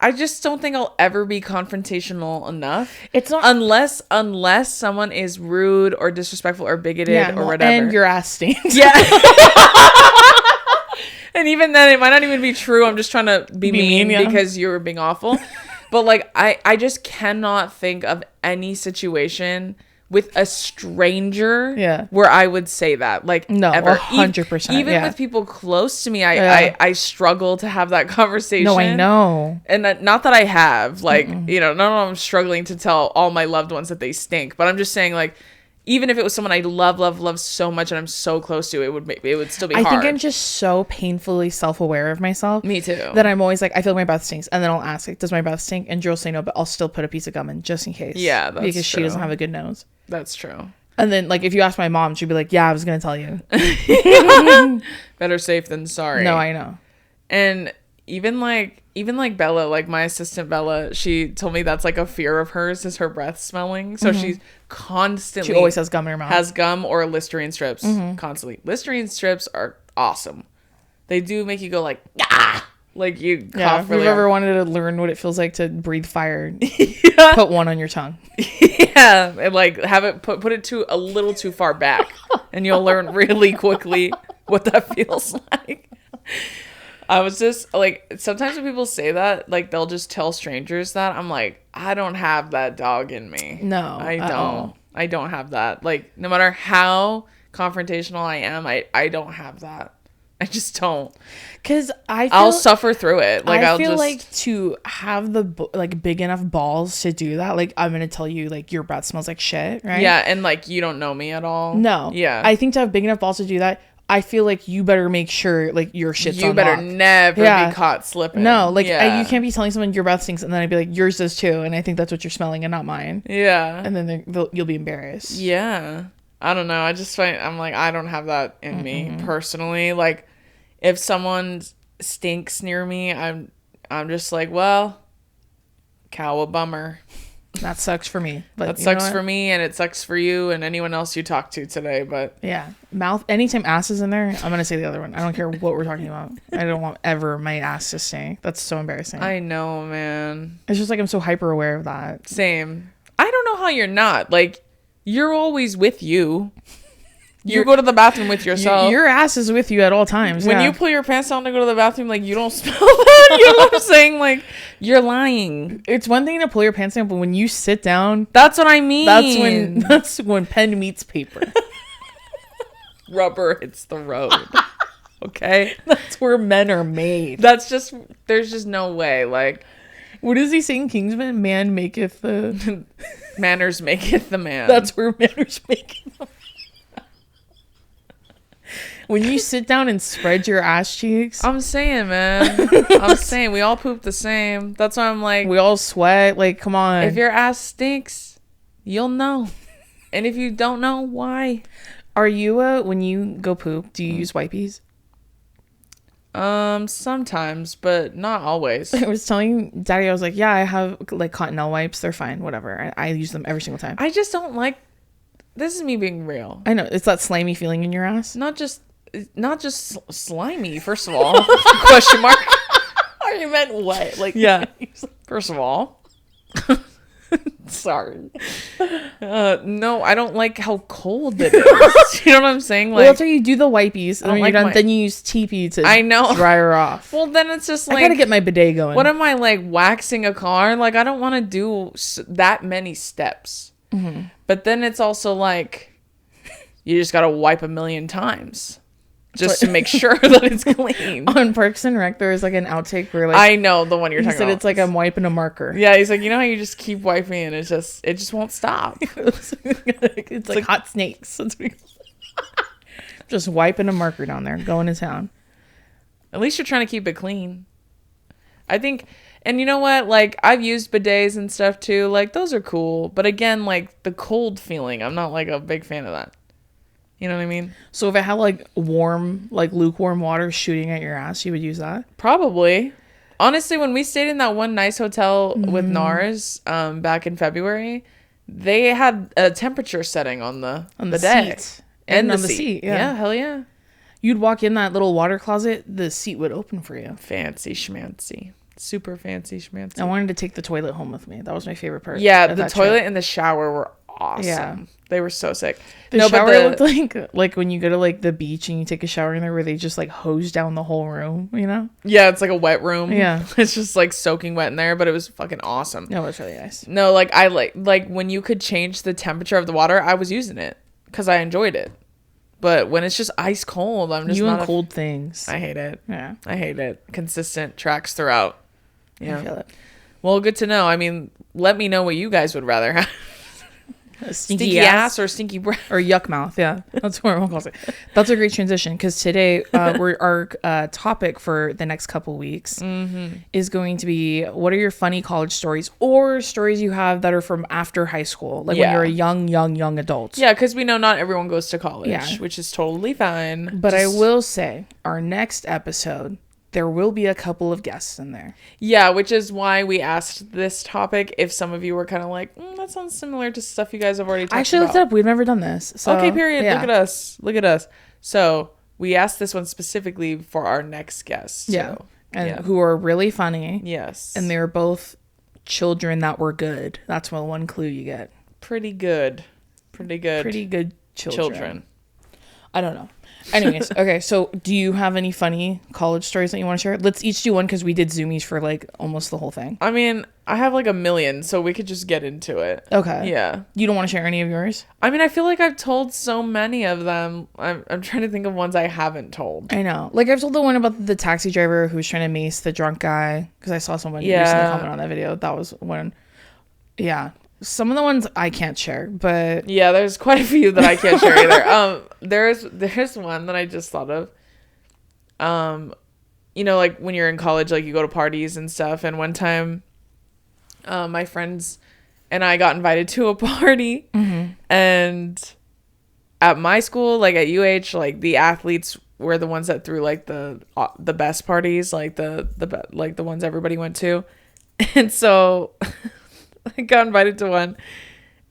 I just don't think I'll ever be confrontational enough. It's not... Unless someone is rude or disrespectful or bigoted or whatever. And your ass stinks. Yeah. And even then, it might not even be true. I'm just trying to be mean because you're being awful. But, like, I just cannot think of any situation... with a stranger where I would say that, like, no, ever. 100%. Even with people close to me, I struggle to have that conversation. No, I know. And not that I have, like, you know, no, I'm struggling to tell all my loved ones that they stink. But I'm just saying, like, even if it was someone I love so much and I'm so close to, it would still be hard. I think I'm just so painfully self-aware of myself. Me too. That I'm always like, I feel like my breath stinks. And then I'll ask, like, does my breath stink? And Drew will say no, but I'll still put a piece of gum in just in case. Yeah, that's because she doesn't have a good nose. That's true. And then, like, if you ask my mom, she'd be like, yeah, I was going to tell you. Better safe than sorry. No, I know. And even like Bella, like my assistant Bella, she told me that's like a fear of hers is her breath smelling. So she's constantly... She always has gum in her mouth. Has gum or Listerine strips constantly. Listerine strips are awesome. They do make you go like, ah! Like you cough if really you've ever hard. wanted to learn what it feels like to breathe fire, put one on your tongue. Yeah, and like have it put it a little too far back, and you'll learn really quickly what that feels like. I was just like, sometimes when people say that, like they'll just tell strangers that, I'm like, I don't have that dog in me. No, I don't. I don't have that. Like no matter how confrontational I am, I don't have that. I just don't. Because I'll suffer through it. Like I feel like to have the like big enough balls to do that. Like I'm gonna tell you, like your breath smells like shit, right? Yeah, and like you don't know me at all. No. Yeah. I think to have big enough balls to do that, I feel like you better make sure like your shit's on You better lock. never be caught slipping. No, like you can't be telling someone your breath stinks and then I'd be like, yours does too, and I think that's what you're smelling and not mine. Yeah. And then you'll be embarrassed. Yeah. I don't know. I just find I'm like I don't have that in me personally. Like if someone stinks near me, I'm just like, well, cow a bummer. That sucks for me. But that sucks for me, and it sucks for you and anyone else you talk to today. But yeah, mouth. Anytime ass is in there, I'm gonna say the other one. I don't care what we're talking about. I don't want ever my ass to stink. That's so embarrassing. I know, man. It's just like I'm so hyper aware of that. Same. I don't know how you're not. Like you're always with you. You go to the bathroom with yourself. Your ass is with you at all times. When you pull your pants down to go to the bathroom, like, you don't smell that. You know what I'm saying? Like, you're lying. It's one thing to pull your pants down, but when you sit down... That's what I mean. That's when pen meets paper. Rubber hits the road. Okay? That's where men are made. There's just no way. Like... What does he say in Kingsman? Man maketh the... Manners maketh the man. That's where manners maketh the man. When you sit down and spread your ass cheeks. I'm saying, man. I'm saying we all poop the same. That's why I'm like. We all sweat. Like, come on. If your ass stinks, you'll know. And if you don't know, why? Are you, when you go poop, do you use wipies? Sometimes, but not always. I was telling Daddy, I was like, yeah, I have like Cottonelle wipes. They're fine. Whatever. I use them every single time. I just don't like. This is me being real. I know. It's that slimy feeling in your ass. Not just slimy, first of all. Question mark. Or you meant what? Like, yeah. First of all. Sorry. No, I don't like how cold it is. You know what I'm saying? Like, well, that's why you do the wipies. And when you're done, then you use TP to dry her off. Well, then it's just like... I gotta get my bidet going. What am I, like, waxing a car? Like, I don't want to do that many steps. Mm-hmm. But then it's also like, you just gotta wipe a million times. Just to make sure that it's clean. On Parks and Rec, there was like an outtake where like I know the one you're talking about. He said it's like I'm wiping a marker. Yeah, he's like, you know how you just keep wiping and it just won't stop. It's like hot snakes. That's what just wiping a marker down there, going to town. At least you're trying to keep it clean. I think, and you know what? Like I've used bidets and stuff too. Like those are cool, but again, like the cold feeling, I'm not like a big fan of that. You know what I mean? So if it had like warm, like lukewarm water shooting at your ass, you would use that? Probably. Honestly, when we stayed in that one nice hotel with NARS back in February, they had a temperature setting on the seat. And on the seat. Yeah. Yeah, hell yeah. You'd walk in that little water closet, the seat would open for you. Fancy schmancy. Super fancy schmancy. I wanted to take the toilet home with me. That was my favorite part. Yeah, the toilet and the shower were awesome. Yeah. They were so sick. The shower looked like when you go to like the beach and you take a shower in there where they just like hose down the whole room, you know? Yeah, it's like a wet room. Yeah. It's just like soaking wet in there, but it was fucking awesome. No, it was really nice. No, like I like when you could change the temperature of the water, I was using it because I enjoyed it. But when it's just ice cold, I'm just not cold things. I hate it. Yeah. I hate it. Consistent tracks throughout. Yeah. I feel it. Well, good to know. I mean, let me know what you guys would rather have. Stinky ass or stinky breath or yuck mouth. Yeah, that's what everyone calls it. That's a great transition because today our topic for the next couple weeks is going to be what are your funny college stories or stories you have that are from after high school, like when you're a young adult. Yeah, because we know not everyone goes to college, which is totally fine. But I will say our next episode, there will be a couple of guests in there. Yeah, which is why we asked this topic. If some of you were kind of like, that sounds similar to stuff you guys have already talked about. I actually looked it up. We've never done this. So, okay, period. Yeah. Look at us. So we asked this one specifically for our next guest. Yeah. And who are really funny. Yes. And they're both children that were good. That's one clue you get. Pretty good children. I don't know. Anyways, okay, so do you have any funny college stories that you want to share? Let's each do one because we did Zoomies for like almost the whole thing. I mean, I have like a million, so we could just get into it. Okay. Yeah. You don't want to share any of yours? I mean, I feel like I've told so many of them. I'm trying to think of ones I haven't told. I know. Like I've told the one about the taxi driver who was trying to mace the drunk guy because I saw someone recently comment on that video. That was one. Yeah. Some of the ones I can't share, but yeah, there's quite a few that I can't share either. There's one that I just thought of. You know, like when you're in college, like you go to parties and stuff. And one time, my friends and I got invited to a party, and at my school, like at UH, like the athletes were the ones that threw like the best parties, like the ones everybody went to. And so I got invited to one,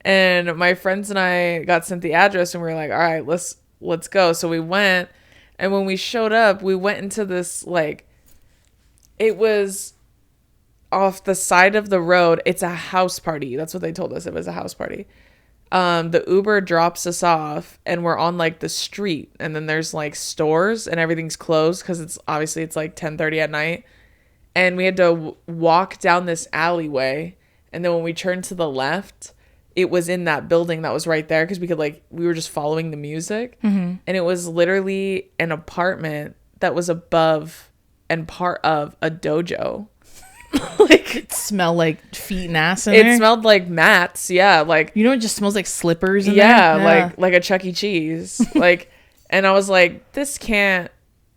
and my friends and I got sent the address, and we were like, all right, let's go. So we went, and when we showed up, we went into this, like, it was off the side of the road. It's a house party. That's what they told us. It was a house party. The Uber drops us off, and we're on like the street, and then there's like stores and everything's closed because it's like 10:30 at night, and we had to walk down this alleyway, and then when we turned to the left, it was in that building that was right there because we were just following the music, and it was literally an apartment that was above and part of a dojo. Like, it smelled like feet and ass in there. It smelled like mats. Yeah. Like, you know, it just smells like slippers in yeah, there. Yeah. Like a Chuck E. Cheese. Like, and I was like, this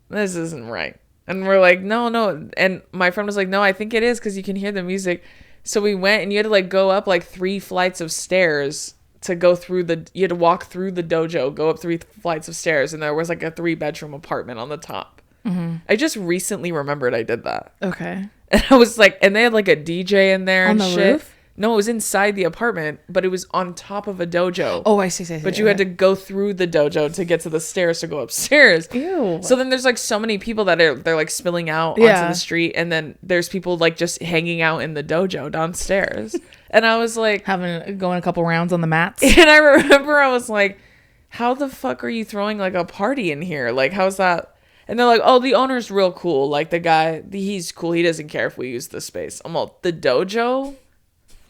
isn't right. And we're like, no. And my friend was like, no, I think it is because you can hear the music. So we went, and you had to like go up like 3 flights of stairs to go through you had to walk through the dojo, go up 3 flights of stairs. And there was like a 3-bedroom apartment on the top. I just recently remembered I did that. Okay. And I was like, and they had like a DJ in there on and the shit. roof? No, it was inside the apartment, but it was on top of a dojo. Oh, I see. But you had to go through the dojo to get to the stairs to go upstairs. Ew. So then there's like so many people that they're like spilling out onto the street, and then there's people like just hanging out in the dojo downstairs. And I was like, going a couple rounds on the mats. And I remember I was like, how the fuck are you throwing like a party in here? Like, how's that? And they're like, oh, the owner's real cool. Like, the guy, he's cool. He doesn't care if we use the space. I'm all, the dojo?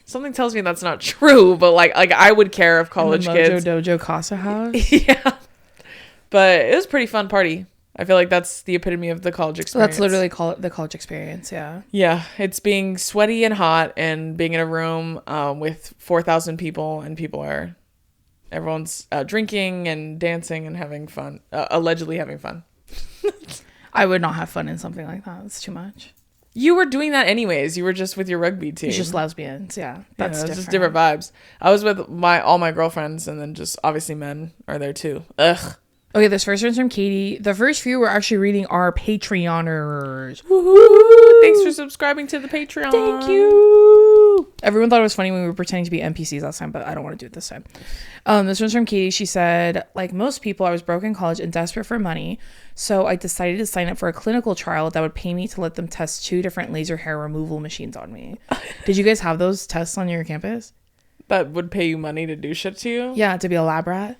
Something tells me that's not true, but like I would care if college kids. Dojo Casa House? Yeah. But it was a pretty fun party. I feel like that's the epitome of the college experience. That's literally the college experience, yeah. Yeah. It's being sweaty and hot and being in a room with 4,000 people, and everyone's drinking and dancing and having fun, allegedly having fun. I would not have fun in something like that. It's too much. You were doing that anyways. You were just with your rugby team. It's just lesbians, yeah. That's different. Just different vibes. I was with all my girlfriends, and then just obviously men are there too. Ugh. Okay, this first one's from Katie. The first few were actually reading our Patreoners. Woohoo! Thanks for subscribing to the Patreon. Thank you. Everyone thought it was funny when we were pretending to be NPCs last time, but I don't want to do it this time. This one's from Katie. She said, like most people, I was broke in college and desperate for money, so I decided to sign up for a clinical trial that would pay me to let them test 2 different laser hair removal machines on me. Did you guys have those tests on your campus? That would pay you money to do shit to you? Yeah, to be a lab rat.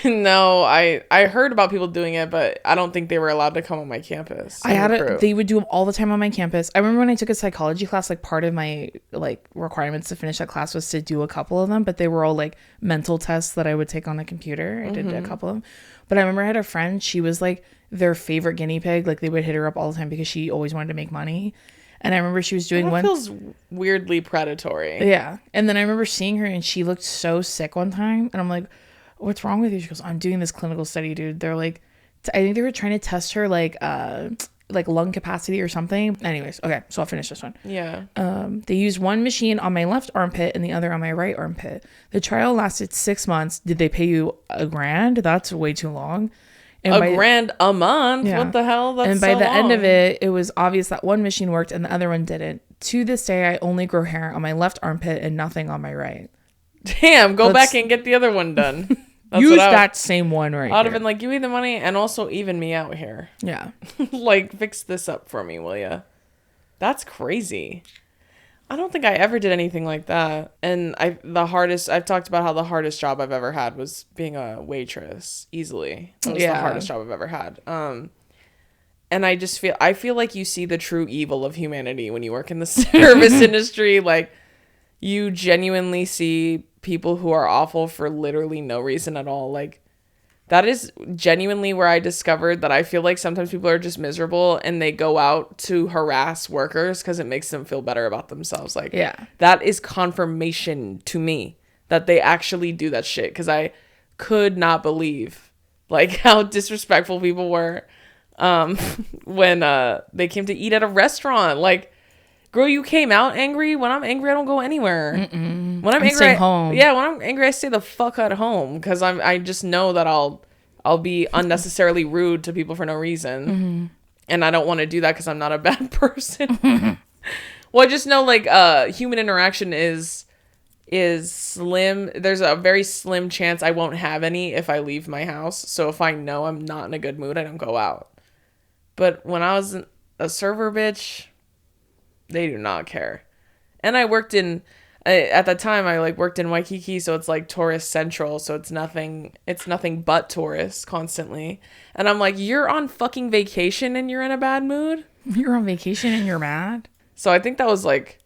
No, I heard about people doing it, but I don't think they were allowed to come on my campus. They would do them all the time on my campus. I remember when I took a psychology class, like part of my like requirements to finish that class was to do a couple of them, but they were all like mental tests that I would take on the computer. I did a couple of them. But I remember I had a friend, she was like their favorite guinea pig. Like they would hit her up all the time because she always wanted to make money. And I remember she was doing one. Feels weirdly predatory. Yeah. And then I remember seeing her, and she looked so sick one time, and I'm like, what's wrong with you? She goes, I'm doing this clinical study, dude. They're like, I think they were trying to test her like lung capacity or something. Anyways, okay, so I'll finish this one. Yeah. They used one machine on my left armpit and the other on my right armpit. The trial lasted 6 months. Did they pay you $1,000? That's way too long. And $1,000 a month? Yeah. What the hell? That's and by the end of it, it was obvious that one machine worked and the other one didn't. To this day, I only grow hair on my left armpit and nothing on my right. Damn, go back and get the other one done. Use that same one right I'd have been like, give me the money and also even me out here. Yeah. Like, fix this up for me, will ya? That's crazy. I don't think I ever did anything like that. And I've talked about how the hardest job I've ever had was being a waitress. Easily. It was the hardest job I've ever had. And I feel like you see the true evil of humanity when you work in the service industry. Like, you genuinely see people who are awful for literally no reason at all. Like, that is genuinely where I discovered that I feel like sometimes people are just miserable and they go out to harass workers because it makes them feel better about themselves. Like, Yeah. that is confirmation to me that they actually do that shit, because I could not believe like how disrespectful people were when they came to eat at a restaurant. Like, girl, you came out angry. When I'm angry, I don't go anywhere. Mm-mm. When I'm angry, staying home. Yeah, when I'm angry, I stay the fuck at home, because I just know that I'll be unnecessarily rude to people for no reason, Mm-hmm. and I don't want to do that because I'm not a bad person. Well, I just know like human interaction is slim. There's a very slim chance I won't have any if I leave my house. So if I know I'm not in a good mood, I don't go out. But when I was a server, bitch, they do not care. And I worked in, at that time, I like worked in Waikiki, so it's like tourist central, so it's nothing but tourists constantly. And I'm like, you're on fucking vacation and you're in a bad mood? You're on vacation and you're mad? So I think that was like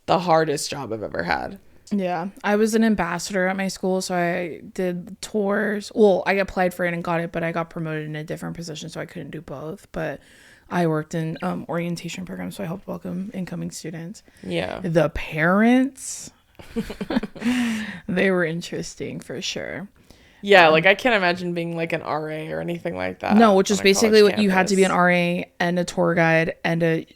the hardest job I've ever had. Yeah, I was an ambassador at my school, so I did tours. Well, I applied for it and got it, but I got promoted in a different position, so I couldn't do both. But I worked in orientation programs, so I helped welcome incoming students. Yeah. The parents, they were interesting for sure. Yeah, like I can't imagine being like an RA or anything like that. No, which is on a basically college what you had to be an campus. RA and a tour guide and a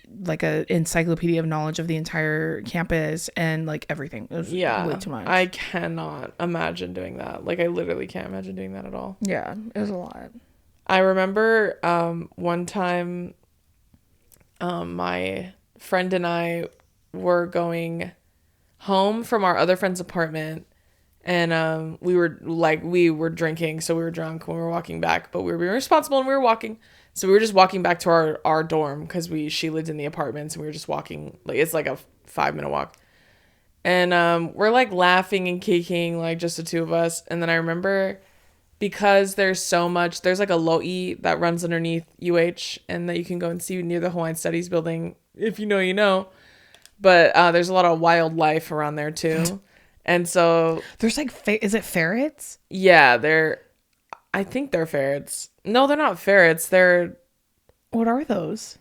encyclopedia of knowledge of the entire campus and like everything. It was way too much. I cannot imagine doing that. Like, I literally can't imagine doing that at all. Yeah, it was a lot. I remember one time my friend and I were going home from our other friend's apartment, and we were drinking, so we were drunk when we were walking back, but we were being responsible and we were walking. So we were just walking back to our dorm because she lived in the apartments, and we were just walking. Like, it's like a 5-minute walk. And we're like laughing and kicking, like just the two of us. And then I remember, because there's like a lo'i that runs underneath UH and that you can go and see near the Hawaiian Studies building. If you know, you know. But there's a lot of wildlife around there too. And so There's like, is it ferrets? yeah, I think they're ferrets. No, they're not ferrets. What are those?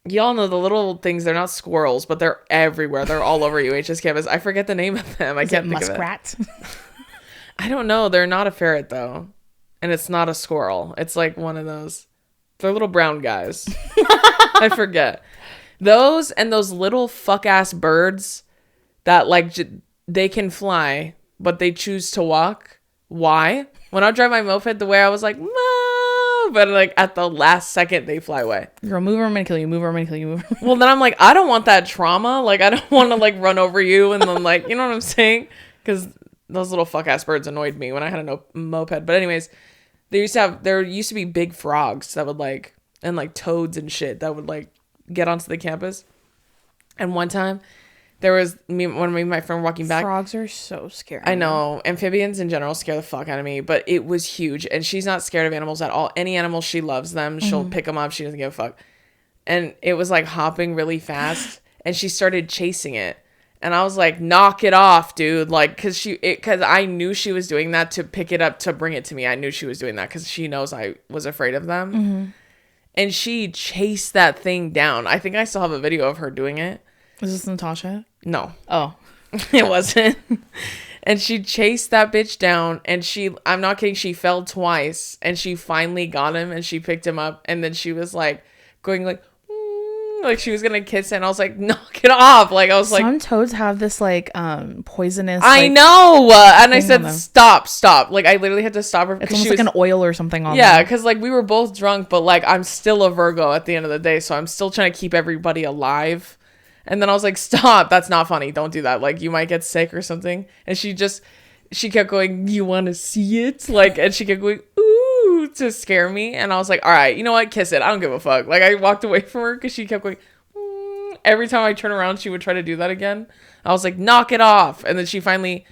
Y'all know the little things. They're not squirrels, but they're everywhere. They're all over UHS campus. I forget the name of them. I can't think of it. Muskrat? I don't know. They're not a ferret though. And it's not a squirrel. It's like one of those. They're little brown guys. I forget. Those and those little fuck ass birds that like they can fly, but they choose to walk. Why? When I drive my moped the way I was like, "Mom," but like at the last second they fly away. Girl, move or I'm gonna kill you. Move or I'm gonna kill you. Move. Well, then I'm like, I don't want that trauma. Like, I don't want to like run over you and then like, you know what I'm saying? Because those little fuck ass birds annoyed me when I had a moped. But anyways, there used to be big frogs that would like, and like toads and shit that would like get onto the campus. And one time there was me and my friend walking back. Frogs are so scary. I know. Amphibians in general scare the fuck out of me, but it was huge. And she's not scared of animals at all. Any animal, she loves them. She'll pick them up. She doesn't give a fuck. And it was like hopping really fast, and she started chasing it. And I was like, knock it off, dude. Like, cause I knew she was doing that to pick it up, to bring it to me. I knew she was doing that cause she knows I was afraid of them. Mm-hmm. And she chased that thing down. I think I still have a video of her doing it. Is this Natasha? No. Oh. It wasn't. And she chased that bitch down, and I'm not kidding, she fell twice, and she finally got him, and she picked him up, and then she was like going like she was gonna kiss it, and I was like, knock it off. Like, I was like, some toads have this like poisonous, I like, know, and I said stop. Like, I literally had to stop her. It's almost like an oil or something on yeah, them. because like we were both drunk, but like I'm still a Virgo at the end of the day, so I'm still trying to keep everybody alive. And then I was like, stop, that's not funny, don't do that, like you might get sick or something. And she kept going, you want to see it? Like, and she kept going, ooh, to scare me. And I was like, all right, you know what, kiss it, I don't give a fuck. Like, I walked away from her because she kept going, every time I turn around she would try to do that again. I was like, knock it off. And then she finally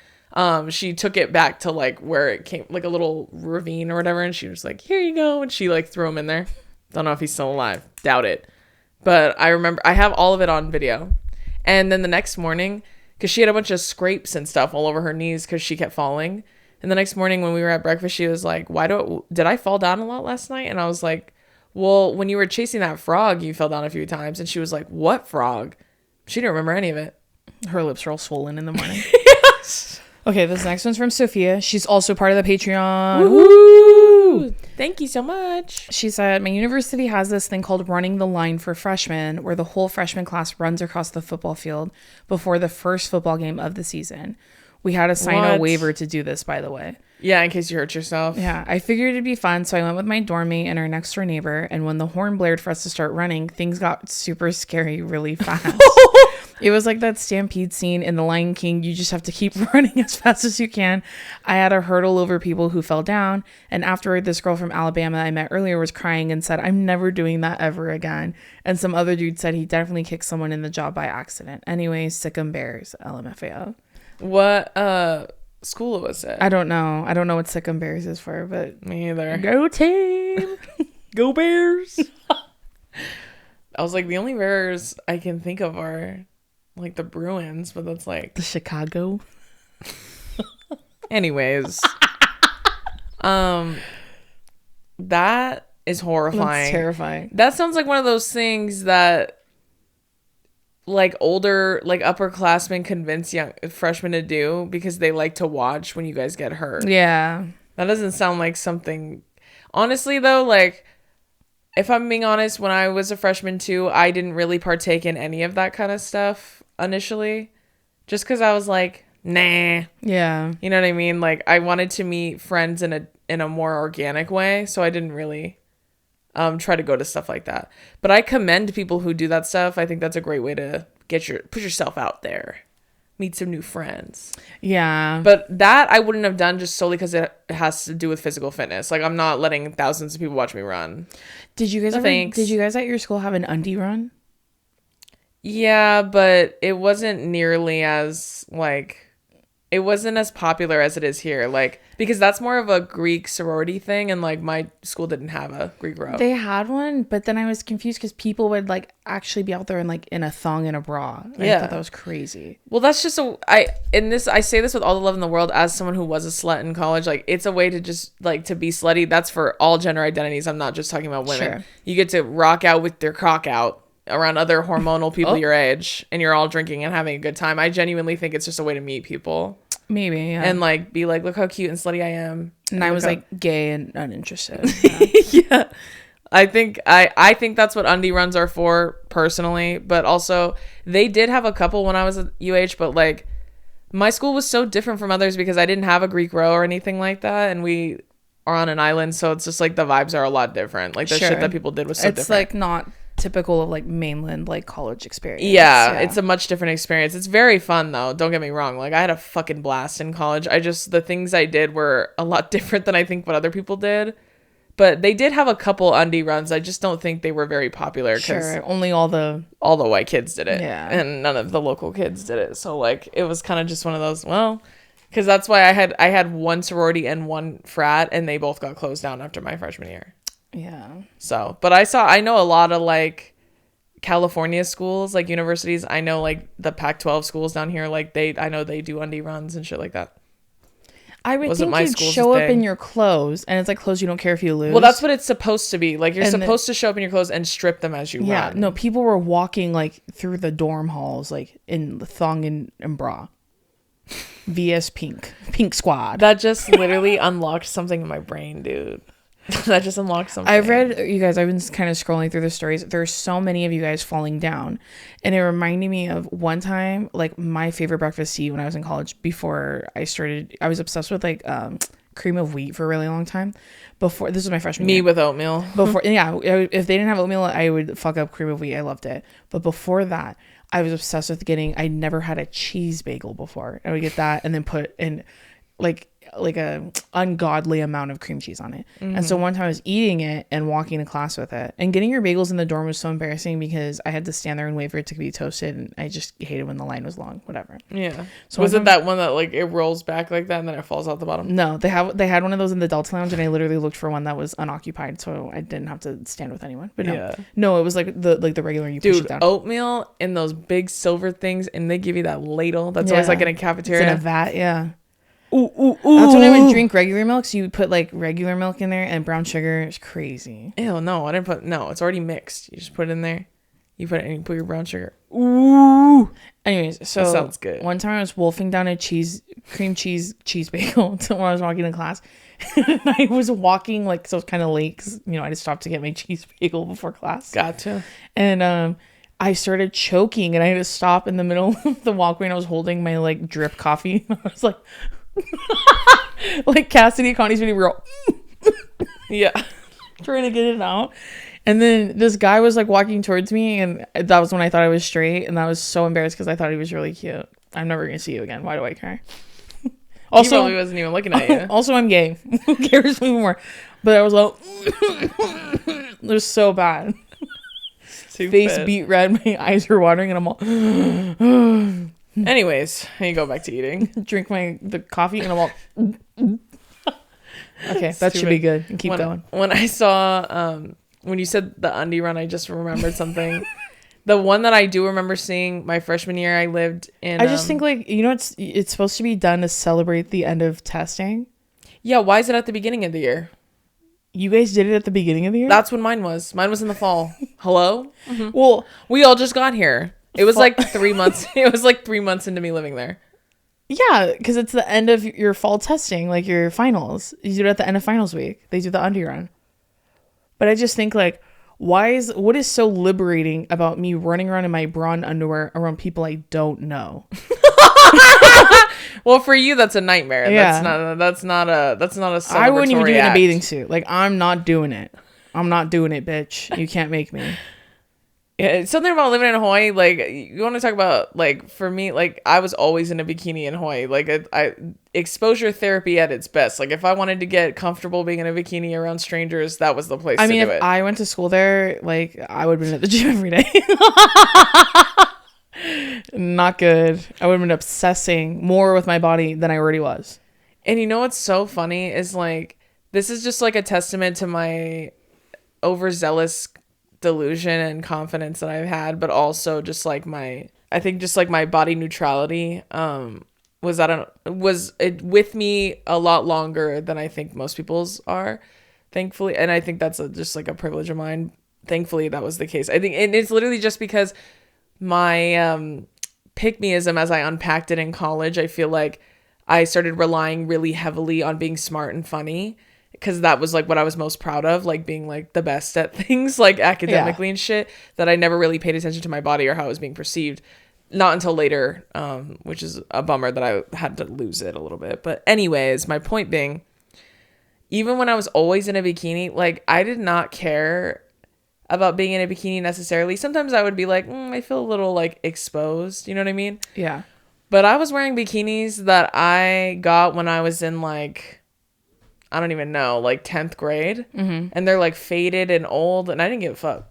she took it back to like where it came, like a little ravine or whatever, and she was like, here you go, and she like threw him in there. Don't know if he's still alive, doubt it. But I remember I have all of it on video. And then the next morning, because she had a bunch of scrapes and stuff all over her knees because she kept falling, And the next morning when we were at breakfast, she was like, did I fall down a lot last night? And I was like, well, when you were chasing that frog, you fell down a few times. And she was like, what frog? She didn't remember any of it. Her lips are all swollen in the morning. Yes. Okay, this next one's from Sophia. She's also part of the Patreon. Woo! Thank you so much. She said, my university has this thing called running the line for freshmen, where the whole freshman class runs across the football field before the first football game of the season. We had to sign a waiver to do this, by the way. Yeah, in case you hurt yourself. Yeah, I figured it'd be fun, so I went with my dorm mate and our next door neighbor, and when the horn blared for us to start running, things got super scary really fast. It was like that stampede scene in The Lion King. You just have to keep running as fast as you can. I had to hurdle over people who fell down, and afterward, this girl from Alabama I met earlier was crying and said, I'm never doing that ever again. And some other dude said he definitely kicked someone in the jaw by accident. Anyways, sick 'em bears, LMFAO. What school was it? I don't know. I don't know what sick 'em bears is for, but me either. Go team. Go Bears. I was like, the only Bears I can think of are like the Bruins, but that's like the Chicago. Anyways. That is horrifying. That's terrifying. That sounds like one of those things that like older, like upperclassmen convince young freshmen to do because they like to watch when you guys get hurt. Yeah. That doesn't sound like something. Honestly, though, like, if I'm being honest, when I was a freshman too, I didn't really partake in any of that kind of stuff initially. Just because I was like, nah. Yeah. You know what I mean? Like, I wanted to meet friends in a more organic way, so I didn't really try to go to stuff like that. But I commend people who do that stuff. I think that's a great way to put yourself out there, meet some new friends. Yeah. But that I wouldn't have done just solely because it has to do with physical fitness. Like, I'm not letting thousands of people watch me run. Did you guys did you guys at your school have an Undie run? Yeah, but it wasn't nearly as like, it wasn't as popular as it is here. Like, because that's more of a Greek sorority thing, and like my school didn't have a Greek row. They had one, but then I was confused because people would like actually be out there in a thong and a bra. I thought that was crazy. Well, that's just I say this with all the love in the world as someone who was a slut in college. Like, it's a way to just like to be slutty. That's for all gender identities. I'm not just talking about women. Sure. You get to rock out with their cock out around other hormonal people your age, and you're all drinking and having a good time. I genuinely think it's just a way to meet people. Maybe, yeah. And like be like, look how cute and slutty I am. And I was like gay and uninterested. Yeah. Yeah. I think that's what undie runs are for personally, but also they did have a couple when I was at UH, but like my school was so different from others because I didn't have a Greek row or anything like that, and we are on an island, so it's just like the vibes are a lot different. Like the shit that people did was so different. It's like not typical of like mainland like college experience. Yeah, it's a much different experience. It's very fun though, don't get me wrong. Like, I had a fucking blast in college. The things I did were a lot different than I think what other people did, but they did have a couple undie runs. I just don't think they were very popular because only all the white kids did it, and none of the local kids did it. So like it was kind of just one of those, well, because that's why I had one sorority and one frat, and they both got closed down after my freshman year. Yeah. So, but I know a lot of like California schools, like universities. I know like the Pac-12 schools down here, like I know they do undie runs and shit like that. I would think you'd show up in your clothes, and it's like clothes you don't care if you lose. Well, that's what it's supposed to be. Like, you're supposed to show up in your clothes and strip them as you run. Yeah, no, people were walking like through the dorm halls, like in the thong and bra. VS Pink Squad. That just literally unlocked something in my brain, dude. That just unlocked something. I've read, you guys, I've been kind of scrolling through the stories. There's so many of you guys falling down, and it reminded me of one time, like my favorite breakfast tea when I was in college. Before I was obsessed with like cream of wheat for a really long time. This was my freshman year. Me with oatmeal. If they didn't have oatmeal, I would fuck up cream of wheat. I loved it. But before that, I was obsessed with I never had a cheese bagel before. I would get that and then put in like a ungodly amount of cream cheese on it. And so one time I was eating it and walking to class with it, and getting your bagels in the dorm was so embarrassing because I had to stand there and wait for it to be toasted, and I just hated when the line was long. Whatever. Yeah. So was it that one that like it rolls back like that and then it falls out the bottom? No, they had one of those in the Delta Lounge, and I literally looked for one that was unoccupied, so I didn't have to stand with anyone. But no, it was like the regular you push it down. Oatmeal in those big silver things, and they give you that ladle that's always like in a cafeteria. It's in a vat, yeah. Ooh, ooh, ooh. That's when I would drink regular milk. So you would put like regular milk in there and brown sugar. It's crazy. Ew, no, I didn't put. No, it's already mixed. You just put it in there. You put it and you put your brown sugar. Ooh. Anyways, so that sounds good. One time I was wolfing down a cream cheese bagel when I was walking to class. And I was walking like, so it was kind of late because, you know, I just stopped to get my cheese bagel before class. Gotcha. And I started choking and I had to stop in the middle of the walkway and I was holding my like drip coffee. I was like, like Cassidy Connie's video, we're all, yeah, trying to get it out. And then this guy was like walking towards me and that was when I thought I was straight. And I was so embarrassed because I thought he was really cute. I'm never going to see you again. Why do I care? Also, he probably wasn't even looking at you. Also, I'm gay. Who cares anymore? But I was like, it was so bad. Stupid. Face beat red. My eyes were watering, and I'm all. Anyways, you go back to eating. Drink the coffee, and I'm all. Okay, that should be good. And keep going. When I saw, when you said the Undie run, I just remembered something. The one that I do remember seeing my freshman year, I lived in. I just think like, you know, it's supposed to be done to celebrate the end of testing. Yeah, why is it at the beginning of the year? You guys did it at the beginning of the year? That's when mine was. Mine was in the fall. Hello? Mm-hmm. Well, we all just got here. It was like 3 months. It was like 3 months into me living there. Yeah, because it's the end of your fall testing, like your finals. You do it at the end of finals week. They do the Undie run. But I just think like, what is so liberating about me running around in my bra and underwear around people I don't know? Well, for you, that's a nightmare. Yeah. That's not a celebratory I wouldn't even do it in a act. bathing suit. Like, I'm not doing it. I'm not doing it, bitch. You can't make me. Yeah, it's something about living in Hawaii. Like, you want to talk about, like, for me, like, I was always in a bikini in Hawaii. Like, I exposure therapy at its best. Like, if I wanted to get comfortable being in a bikini around strangers, that was the place to do it. If I went to school there, like, I would have been at the gym every day. Not good. I would have been obsessing more with my body than I already was. And you know what's so funny is, like, this is just, like, a testament to my overzealous delusion and confidence that I've had, but also just like my body neutrality was with me a lot longer than I think most people's are, thankfully. And I think that's just like a privilege of mine. Thankfully that was the case. I think, and it's literally just because my pick-me-ism, as I unpacked it in college, I feel like I started relying really heavily on being smart and funny, because that was like what I was most proud of, like being like the best at things like academically and shit, that I never really paid attention to my body or how it was being perceived. Not until later, which is a bummer that I had to lose it a little bit. But anyways, my point being, even when I was always in a bikini, like I did not care about being in a bikini necessarily. Sometimes I would be like, I feel a little like exposed. You know what I mean? Yeah. But I was wearing bikinis that I got when I was in like, I don't even know, like 10th grade. Mm-hmm. And they're like faded and old. And I didn't give a fuck.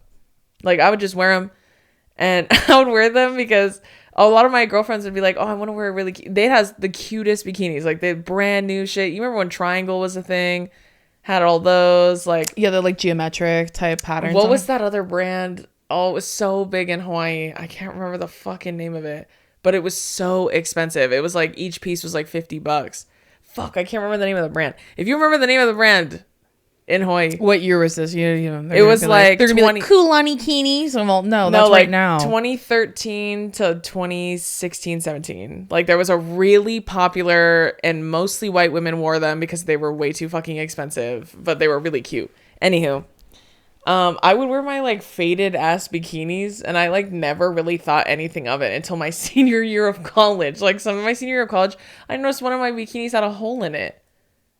Like I would just wear them. And I would wear them because a lot of my girlfriends would be like, oh, I want to wear a really cute. They had the cutest bikinis. Like they brand new shit. You remember when Triangle was a thing? Had all those like. Yeah, they're like geometric type patterns. What was that other brand? Oh, it was so big in Hawaii. I can't remember the fucking name of it. But it was so expensive. It was like each piece was like $50. Fuck, I can't remember the name of the brand. If you remember the name of the brand in Hawaii. What year was this? It was like they're gonna be like Kulani Kinis. Well, no, that's like right now. 2013 to 2016, 17. Like there was a really popular and mostly white women wore them because they were way too fucking expensive, but they were really cute. Anywho, I would wear my like faded ass bikinis and I like never really thought anything of it until my senior year of college. Like some of my senior year of college, I noticed one of my bikinis had a hole in it.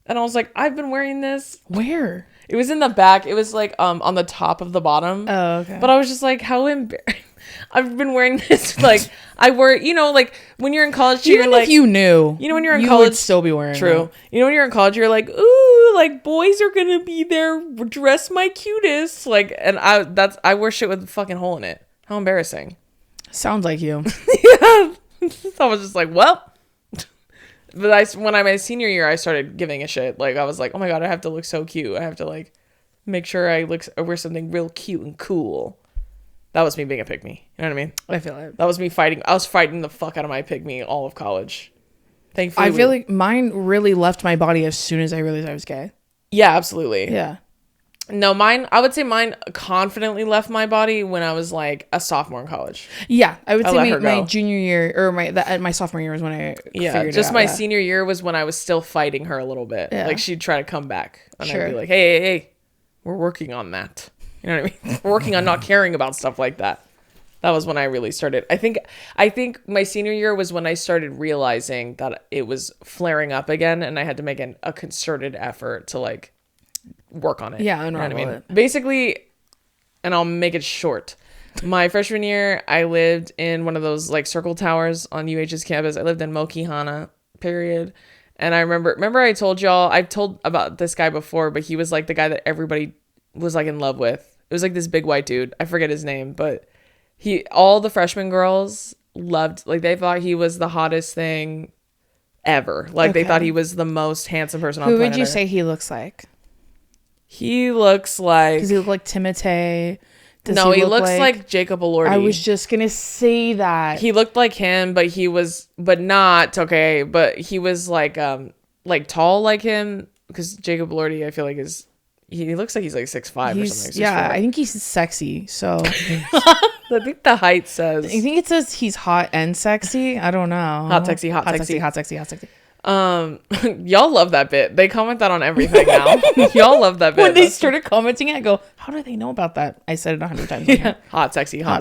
And I was like, I've been wearing this. Where? It was in the back. It was like on the top of the bottom. Oh, okay. But I was just like, how embarrassing. I've been wearing this. Like I wear, like when you're in college, even you're if you knew, when you're in you college, would still be wearing. True. Them. When you're in college, you're like, ooh, like boys are gonna be there, dress my cutest. Like, and I wear shit with a fucking hole in it. How embarrassing. Sounds like you. Yeah. I was just like, well. But when I'm my senior year, I started giving a shit. Like I was like, oh my god, I have to look so cute. I have to like make sure I wear something real cute and cool. That was me being a pick-me. You know what I mean? I feel it. That was me fighting. I was fighting the fuck out of my pick-me all of college. Thankfully. I feel like mine really left my body as soon as I realized I was gay. Yeah, absolutely. Yeah. No, I would say mine confidently left my body when I was like a sophomore in college. Yeah, I would I say let her my go. junior year or my sophomore year was when I figured just it out. my senior year was when I was still fighting her a little bit. Yeah. Like she'd try to come back, and Sure. I'd be like, hey, we're working on that. You know what I mean? We're working on not caring about stuff like that. That was when I really started. I think my senior year was when I started realizing that it was flaring up again, and I had to make a concerted effort to like work on it. Yeah, you know what I mean? it. Basically, and I'll make it short. My freshman year, I lived in one of those like circle towers on UH's campus. I lived in Mokihana, period. And I remember I told y'all, I've told about this guy before, but he was like the guy that everybody was like in love with. It was like this big white dude. I forget his name, but all the freshman girls loved, like they thought he was the hottest thing ever. Like they thought he was the most handsome person on Who planet would you Earth. say he looks like? He looks like... Does he look like Timotei? No, he looks like Jacob Lordy. I was just gonna say that. He looked like him, but he was like tall like him, because Jacob Lordy, I feel like he looks like he's like 6'5" or something. Yeah, I think he's sexy. So I think the height says. I think it says he's hot and sexy. I don't know. Hot, sexy. Hot, sexy. Y'all love that bit. They comment that on everything now. Y'all love that bit. When they started commenting, I go, "How do they know about that?" I said it 100 times. Yeah. Hot, sexy. Yeah,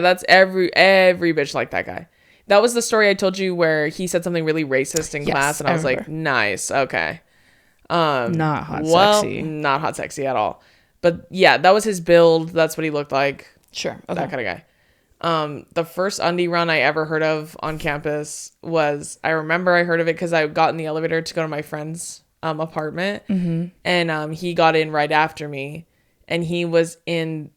that's every bitch like that guy. That was the story I told you where he said something really racist in class, and I was like, nice, okay. Not hot, sexy. Not hot, sexy at all. But yeah, that was his build. That's what he looked like. Sure, okay. That kind of guy. The first Undie run I ever heard of on campus was, I remember I heard of it because I got in the elevator to go to my friend's apartment, and he got in right after me, and he was in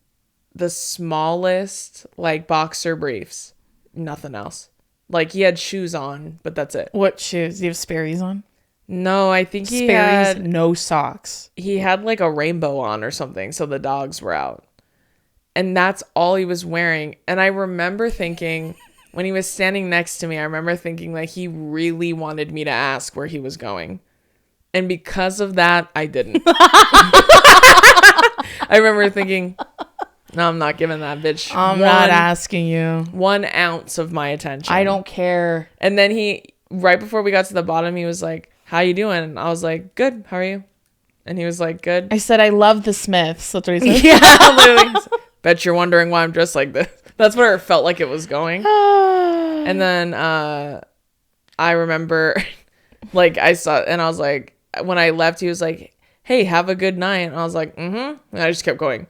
the smallest like boxer briefs, nothing else. Like he had shoes on, but that's it. What shoes? Do you have Sperry's on? No, I think he Sperry's, had no socks. He had like a rainbow on or something, so the dogs were out. And that's all he was wearing. And I remember thinking, when he was standing next to me, I remember thinking like he really wanted me to ask where he was going. And because of that, I didn't. I remember thinking, no, I'm not giving that bitch. I'm not asking you. 1 ounce of my attention. I don't care. And then right before we got to the bottom, he was like, how you doing? And I was like, good. How are you? And he was like, good. I said, I love the Smiths. That's what he said. Yeah, literally. Bet you're wondering why I'm dressed like this. That's where it felt like it was going. And then I remember, like, I saw, and I was like, when I left, he was like, hey, have a good night. And I was like, and I just kept going.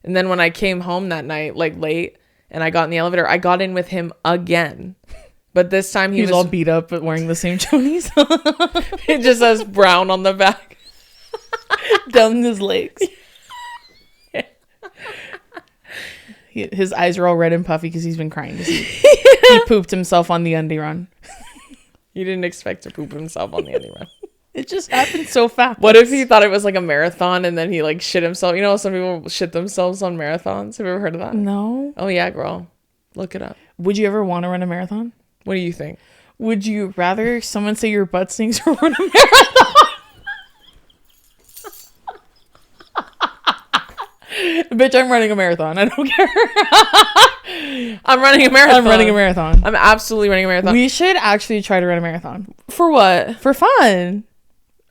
And then when I came home that night, like late, and I got in the elevator, I got in with him again. But this time he was all beat up but wearing the same chonies. It just says brown on the back. Down his legs. His eyes are all red and puffy because he's been crying. He pooped himself on the Undie run. You didn't expect to poop himself on the Undie run. It just happened so fast. What if he thought it was like a marathon and then he like shit himself? You know, some people shit themselves on marathons. Have you ever heard of that? No. Oh yeah, girl. Look it up. Would you ever want to run a marathon? What do you think? Would you rather someone say your butt stinks or run a marathon? Bitch, I'm running a marathon. I don't care. I'm running a marathon. I'm absolutely running a marathon. We should actually try to run a marathon. For what? For fun.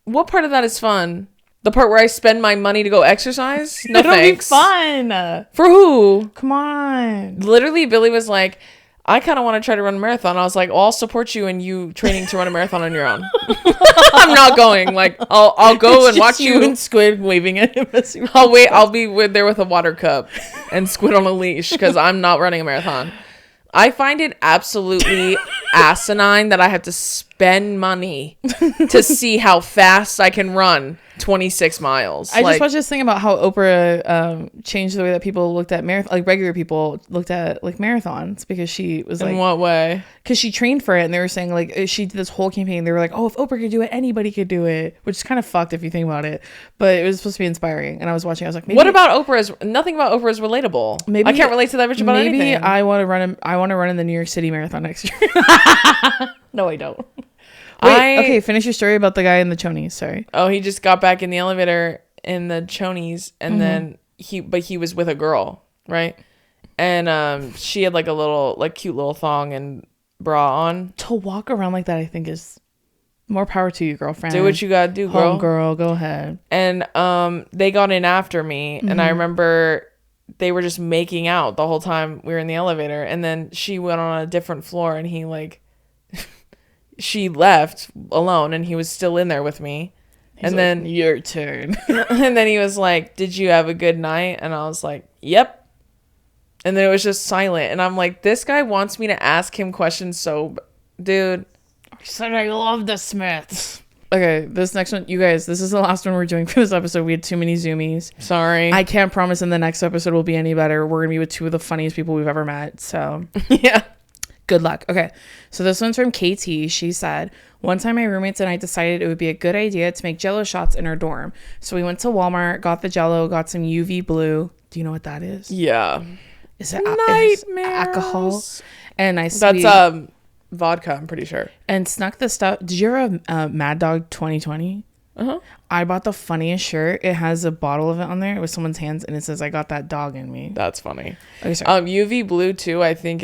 What part of that is fun? The part where I spend my money to go exercise? No It'll thanks. be fun. For who? Come on. Literally, Billy was like, I kind of want to try to run a marathon. I was like, well, I'll support you in you training to run a marathon on your own. I'm not going. Like, I'll go and watch you and Squid waving at him. I'll wait. I'll be there with a water cup and Squid on a leash because I'm not running a marathon. I find it absolutely asinine that I have to spend money to see how fast I can run 26 miles. I just watched this thing about how Oprah changed the way that people looked at regular people looked at like marathons, because she was like, in what way? Because she trained for it, and they were saying like she did this whole campaign. They were like, oh, if Oprah could do it, anybody could do it, which is kind of fucked if you think about it. But it was supposed to be inspiring, and I was watching. I was like, maybe, what about Oprah? Nothing about Oprah is relatable. Maybe I can't relate to that bitch about anything. Maybe I want to run in the New York City Marathon next year. No, I don't. Wait, okay, finish your story about the guy in the chonies. Sorry. Oh, he just got back in the elevator in the chonies, and then he was with a girl, right? And she had like a little, like, cute little thong and bra on. To walk around like that, I think is more power to you, girlfriend. Do what you gotta do, girl. Home girl, go ahead. And they got in after me, and I remember they were just making out the whole time we were in the elevator, and then she went on a different floor, and he like. She left alone, and he was still in there with me. And then your turn. And then he was like, did you have a good night? And I was like, yep. And then it was just silent, and I'm like, this guy wants me to ask him questions. So, dude, I said I love the Smiths. Okay, this next one, you guys, this is the last one we're doing for this episode. We had too many zoomies. Sorry. I can't promise in the next episode will be any better. We're gonna be with two of the funniest people we've ever met, so yeah. Good luck. Okay, so this one's from KT. She said, one time my roommates and I decided it would be a good idea to make Jell-O shots in our dorm. So we went to Walmart, got the Jell-O, got some UV blue. Do you know what that is? Yeah. Is it alcohol? And that's vodka, I'm pretty sure. And snuck the stuff. Did you ever have Mad Dog 2020? Uh-huh. I bought the funniest shirt. It has a bottle of it on there with someone's hands, and it says, I got that dog in me. That's funny. Okay, sorry. UV blue too, I think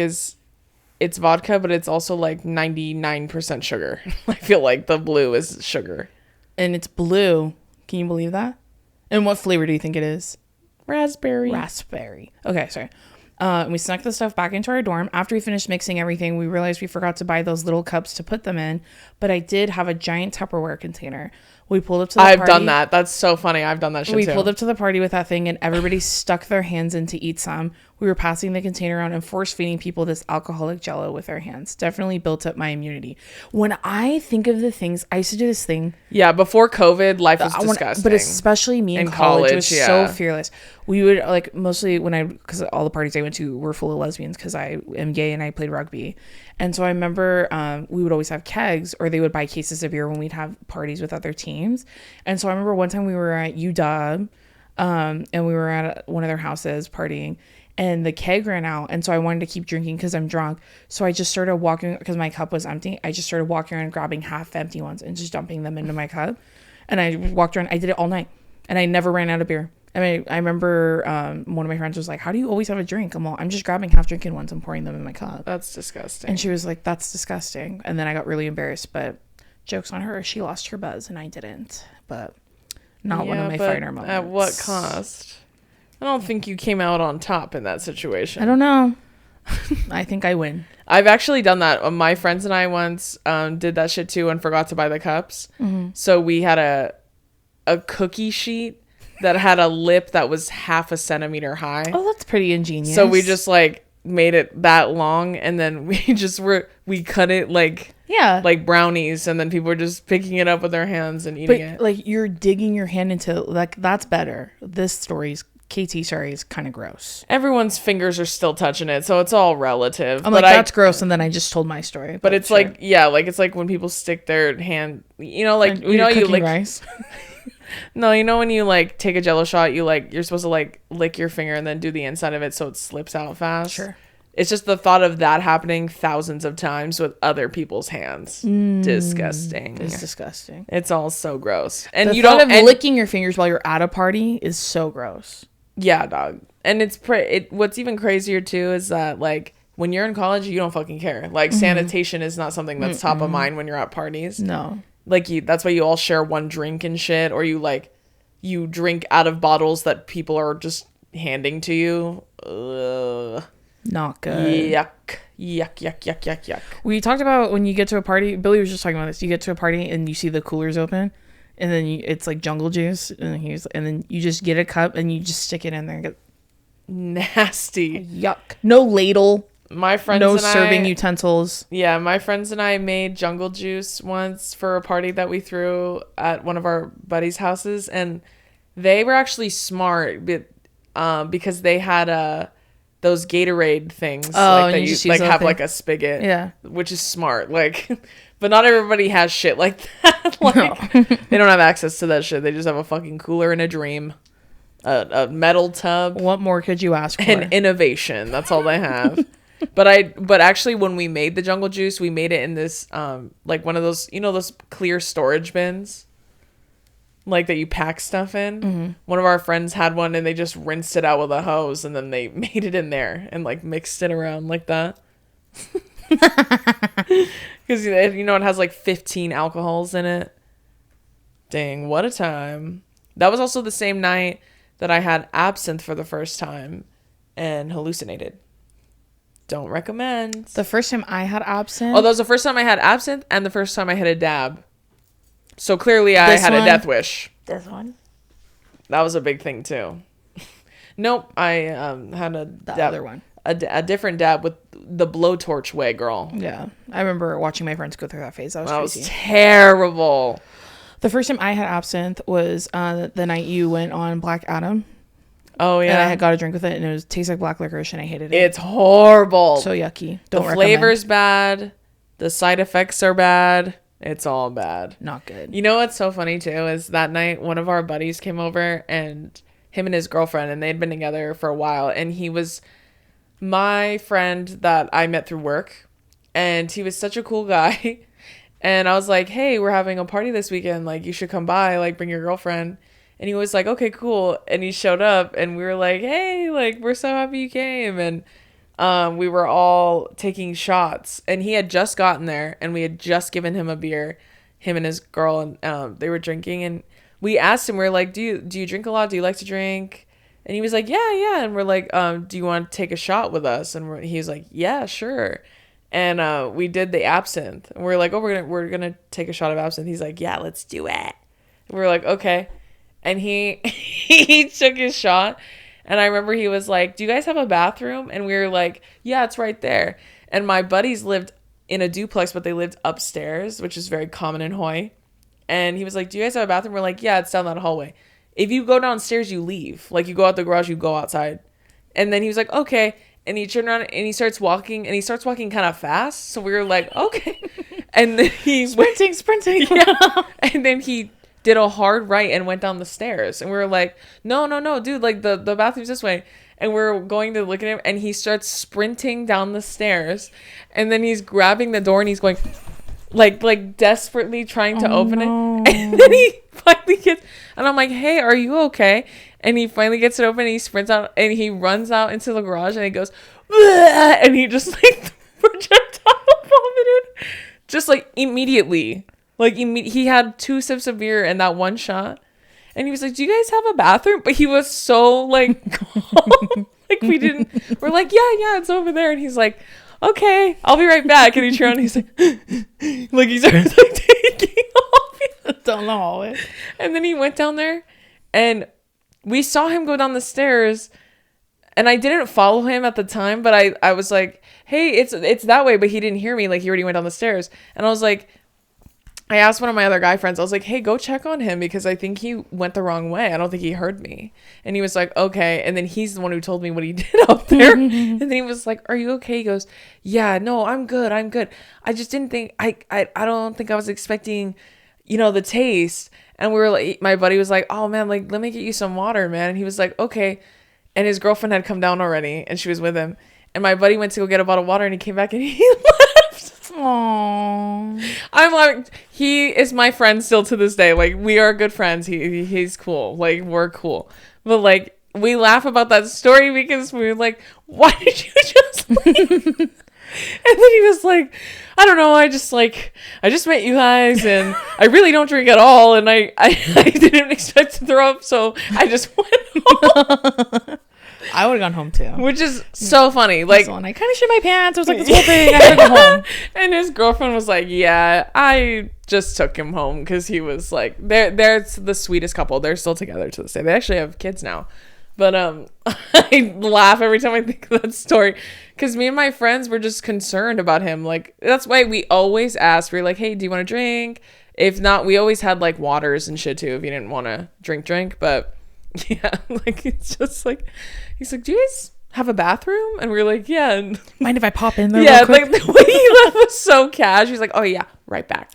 it's vodka, but it's also like 99% sugar. I feel like the blue is sugar. And it's blue. Can you believe that? And what flavor do you think it is? Raspberry. Okay, sorry. We snuck the stuff back into our dorm. After we finished mixing everything, we realized we forgot to buy those little cups to put them in. But I did have a giant Tupperware container. We pulled up to the party. I've done that. That's so funny. I've done that shit too. We pulled up to the party with that thing, and everybody stuck their hands in to eat some. We were passing the container around and force feeding people this alcoholic Jell-O with our hands. Definitely built up my immunity. When I think of the things, I used to do this thing. Yeah, before COVID, life was disgusting. But especially me in college was so fearless. We would like mostly because all the parties I went to were full of lesbians because I am gay and I played rugby. And so I remember we would always have kegs, or they would buy cases of beer when we'd have parties with other teams. And so I remember one time we were at UW and we were at one of their houses partying, and the keg ran out. And so I wanted to keep drinking because I'm drunk. So I just started walking, because my cup was empty. I just started walking around grabbing half empty ones and just dumping them into my cup. And I walked around. I did it all night, and I never ran out of beer. I mean, I remember one of my friends was like, how do you always have a drink? I'm just grabbing half drinking ones and pouring them in my cup. That's disgusting. And she was like, that's disgusting. And then I got really embarrassed, but joke's on her. She lost her buzz and I didn't. But not one of my fighter moments. At what cost? I don't think you came out on top in that situation. I don't know. I think I win. I've actually done that. My friends and I once did that shit too and forgot to buy the cups. Mm-hmm. So we had a cookie sheet that had a lip that was half a centimeter high. Oh, that's pretty ingenious. So we just like made it that long, and then we cut it like brownies, and then people were just picking it up with their hands and eating it. Like you're digging your hand into, like, that's better. This story's KT story is kind of gross. Everyone's fingers are still touching it, so it's all relative. I'm like, that's gross, and then I just told my story. But it's sure. Like, yeah, like it's like when people stick their hand, you like you like rice. No, when you like take a Jell-O shot, you're supposed to like lick your finger and then do the inside of it so it slips out fast. Sure. It's just the thought of that happening thousands of times with other people's hands. Disgusting. It's disgusting. It's all so gross. And the thought of licking your fingers while you're at a party is so gross. Yeah, dog. And what's even crazier too is that like when you're in college, you don't fucking care. Like sanitation is not something that's top of mind when you're at parties. No. Like that's why you all share one drink and shit, or you drink out of bottles that people are just handing to you. Ugh. Not good. Yuck. We talked about when you get to a party. Billy was just talking about this. You get to a party and you see the coolers open, and then it's like jungle juice, and then you just get a cup and you just stick it in there and get nasty. Yuck. No ladle. My friends no and serving utensils. Yeah, my friends and I made jungle juice once for a party that we threw at one of our buddies' houses, and they were actually smart, because they had those Gatorade things, like that you like have like a spigot, yeah, which is smart. Like, but not everybody has shit like that. Like, no. They don't have access to that shit. They just have a fucking cooler and a dream, a metal tub. What more could you ask for? And innovation. That's all they have. But actually, when we made the jungle juice, we made it in this like one of those, those clear storage bins, like that you pack stuff in. Mm-hmm. One of our friends had one, and they just rinsed it out with a hose, and then they made it in there and like mixed it around like that. Because it has like 15 alcohols in it. Dang, what a time! That was also the same night that I had absinthe for the first time and hallucinated. Don't recommend. The first time I had absinthe. Oh, that was the first time I had absinthe and the first time I had a dab. So clearly I had a death wish. This one? That was a big thing too. Nope, I had other one. A different dab with the blowtorch way, girl. Yeah. I remember watching my friends go through that phase. That was crazy. Was terrible. The first time I had absinthe was the night you went on Black Adam. Oh, yeah. And I had got a drink with it, and it tastes like black licorice, and I hated it. It's horrible. So yucky. Don't recommend. The flavor's bad. The side effects are bad. It's all bad. Not good. You know what's so funny, too, is that night one of our buddies came over, and him and his girlfriend, and they'd been together for a while, and he was my friend that I met through work, and he was such a cool guy. And I was like, hey, we're having a party this weekend. Like, you should come by, like, bring your girlfriend. And he was like, okay, cool. And he showed up, and we were like, hey, like, we're so happy you came. And we were all taking shots, and he had just gotten there, and we had just given him a beer, him and his girl, and they were drinking. And we asked him, we were like, do you drink a lot? Do you like to drink? And he was like, yeah. And we're like, do you want to take a shot with us? And he was like, yeah, sure. And we did the absinthe, and we're like, oh, we're gonna take a shot of absinthe. He's like, yeah, let's do it. And we're like, okay. And he took his shot, and I remember he was like, do you guys have a bathroom? And we were like, yeah, it's right there. And my buddies lived in a duplex, but they lived upstairs, which is very common in Hawaii. And he was like, do you guys have a bathroom? We're like, yeah, it's down that hallway. If you go downstairs, you leave. Like, you go out the garage, you go outside. And then he was like, okay. And he turned around, and he starts walking kind of fast. So we were like, okay. And then he sprinting. Yeah. And then he did a hard right and went down the stairs, and we were like, no, dude, like the bathroom's this way. And we're going to look at him, and he starts sprinting down the stairs, and then he's grabbing the door, and he's going like desperately trying to open it. And then he finally gets, and I'm like, hey, are you okay? And he finally gets it open, and he sprints out, and he runs out into the garage, and he goes, bleh! And he just like projectile vomited, just like immediately. Like, he had 2 sips of beer and that one shot. And he was like, do you guys have a bathroom? But he was so, like, calm. Like, we're like, yeah, it's over there. And he's like, okay, I'll be right back. And he turned, and he's like, like, he started, like, taking off down the hallway. And then he went down there, and we saw him go down the stairs. And I didn't follow him at the time, but I was like, hey, it's that way. But he didn't hear me. Like, he already went down the stairs. And I was like, I asked one of my other guy friends, I was like, hey, go check on him, because I think he went the wrong way. I don't think he heard me. And he was like, okay. And then he's the one who told me what he did up there. And then he was like, are you okay? He goes, yeah, no, I'm good. I just didn't think, I don't think I was expecting, the taste. And we were like, my buddy was like, oh man, like, let me get you some water, man. And he was like, okay. And his girlfriend had come down already, and she was with him. And my buddy went to go get a bottle of water, and he came back, and he left. Aww. I'm like, he is my friend still to this day. Like, we are good friends. He's cool. Like, we're cool. But like, we laugh about that story because we were like, why did you just leave? And then he was like, I don't know, I just met you guys, and I really don't drink at all, and I didn't expect to throw up, so I just went home. I would have gone home too. Which is so funny. Like, I kind of shit my pants. I was like, this whole thing, I had to go home. And his girlfriend was like, yeah, I just took him home because he was like, they're the sweetest couple. They're still together to this day. They actually have kids now. But I laugh every time I think of that story because me and my friends were just concerned about him. Like, that's why we always asked. We're like, hey, do you want to drink? If not, we always had like waters and shit too if you didn't want to drink. But yeah, like it's just like, he's like, do you guys have a bathroom? And we're like, yeah. And mind if I pop in there? Yeah, like the way he left was so casual. He's like, oh yeah, right back.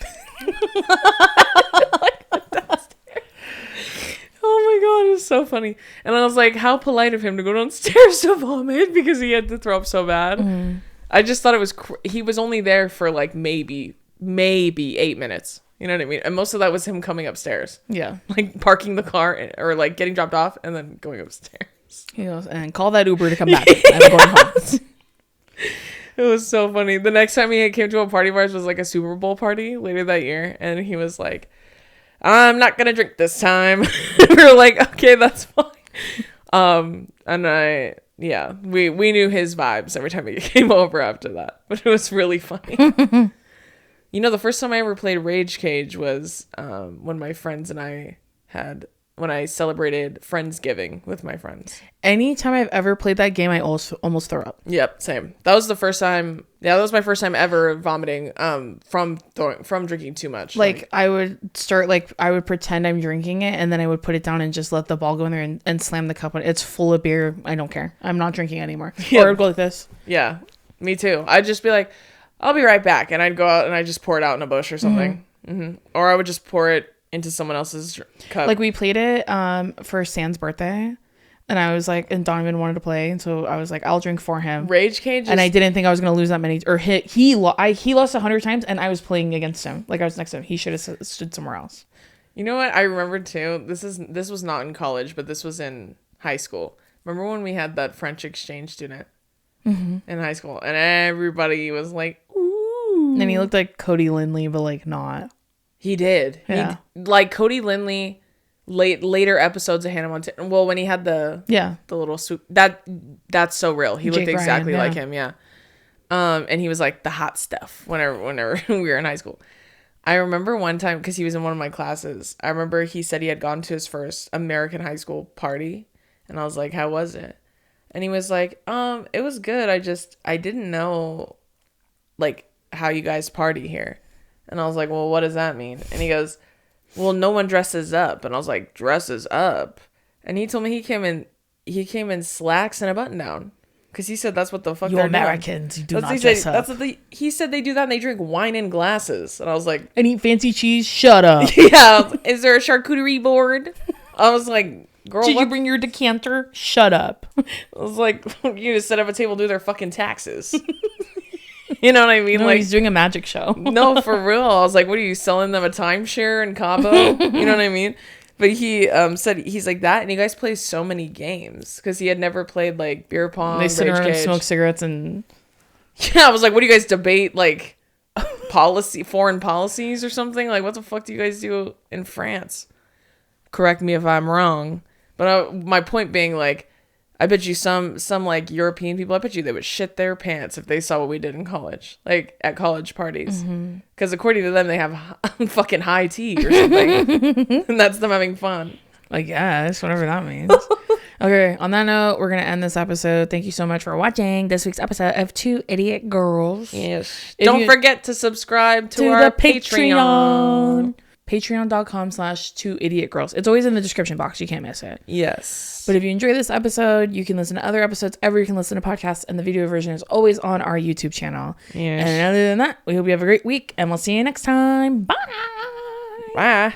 Oh my god, it was so funny. And I was like, how polite of him to go downstairs to vomit because he had to throw up so bad. Mm-hmm. I just thought it was he was only there for like maybe 8 minutes. You know what I mean? And most of that was him coming upstairs. Yeah. Like parking the car or like getting dropped off and then going upstairs. He goes, and call that Uber to come back. I'm going home. It was so funny. The next time he came to a party of ours was like a Super Bowl party later that year. And he was like, I'm not gonna drink this time. We were like, okay, that's fine. And we knew his vibes every time he came over after that. But it was really funny. You know, the first time I ever played Rage Cage was when my friends and when I celebrated Friendsgiving with my friends. Anytime I've ever played that game, I almost throw up. Yep, same. That was the first time. Yeah, that was my first time ever vomiting from drinking too much. Like I would start, like I would pretend I'm drinking it, and then I would put it down and just let the ball go in there and slam the cup. It's full of beer. I don't care. I'm not drinking anymore. Yeah. Or I'd go like this. Yeah, me too. I'd just be like, I'll be right back, and I'd go out and I'd just pour it out in a bush or something. Mm-hmm. Or I would just pour it into someone else's cup. Like we played it for Sam's birthday, and I was like, and Donovan wanted to play, and so I was like, I'll drink for him. Rage Cage, and I didn't think I was gonna lose that many, or he lost 100 times, and I was playing against him. Like I was next to him. He should have stood somewhere else. You know what I remember too? This was not in college, but this was in high school. Remember when we had that French exchange student in high school, and everybody was like, ooh, and he looked like Cody Lindley, but like not. He did. Yeah. Like Cody Lindley, later episodes of Hannah Montana. Well, when he had the little swoop, that's so real. He looked exactly like him. Yeah. And he was like the hot stuff whenever we were in high school. I remember one time because he was in one of my classes. I remember he said he had gone to his first American high school party, and I was like, "How was it?" And he was like, "It was good. I didn't know, like how you guys party here." And I was like, well, what does that mean? And he goes, well, no one dresses up. And I was like, dresses up? And he told me he came in slacks and a button down. Because he said that's what the fuck you they're Americans, doing. You do not dress up. He said they do that and they drink wine in glasses. And I was like... And eat fancy cheese? Shut up. Yeah. Is there a charcuterie board? I was like, girl, did you bring your decanter? Shut up. I was like, you just sit at a table and do their fucking taxes. You know what I mean? No, like he's doing a magic show. No, for real. I was like, what are you selling them a timeshare in Cabo? You know what I mean? But he said he's like that, and you guys play so many games because he had never played like beer pong. They sit around and smoke cigarettes and yeah, I was like, what do you guys debate like foreign policies or something? Like, what the fuck do you guys do in France? Correct me if I'm wrong, but my point being like, I bet you some like European people, I bet you they would shit their pants if they saw what we did in college, like at college parties. Because according to them, they have fucking high tea or something. And that's them having fun. I guess, whatever that means. Okay, on that note, we're going to end this episode. Thank you so much for watching this week's episode of Two Idiot Girls. Yes. Don't forget to subscribe to our Patreon. Patreon.com/2idiotgirls. It's always in the description box. You can't miss it. Yes. But if you enjoy this episode, you can listen to other episodes ever you can listen to podcasts, and the video version is always on our YouTube channel. Yes. And other than that, we hope you have a great week, and we'll see you next time. Bye. Bye.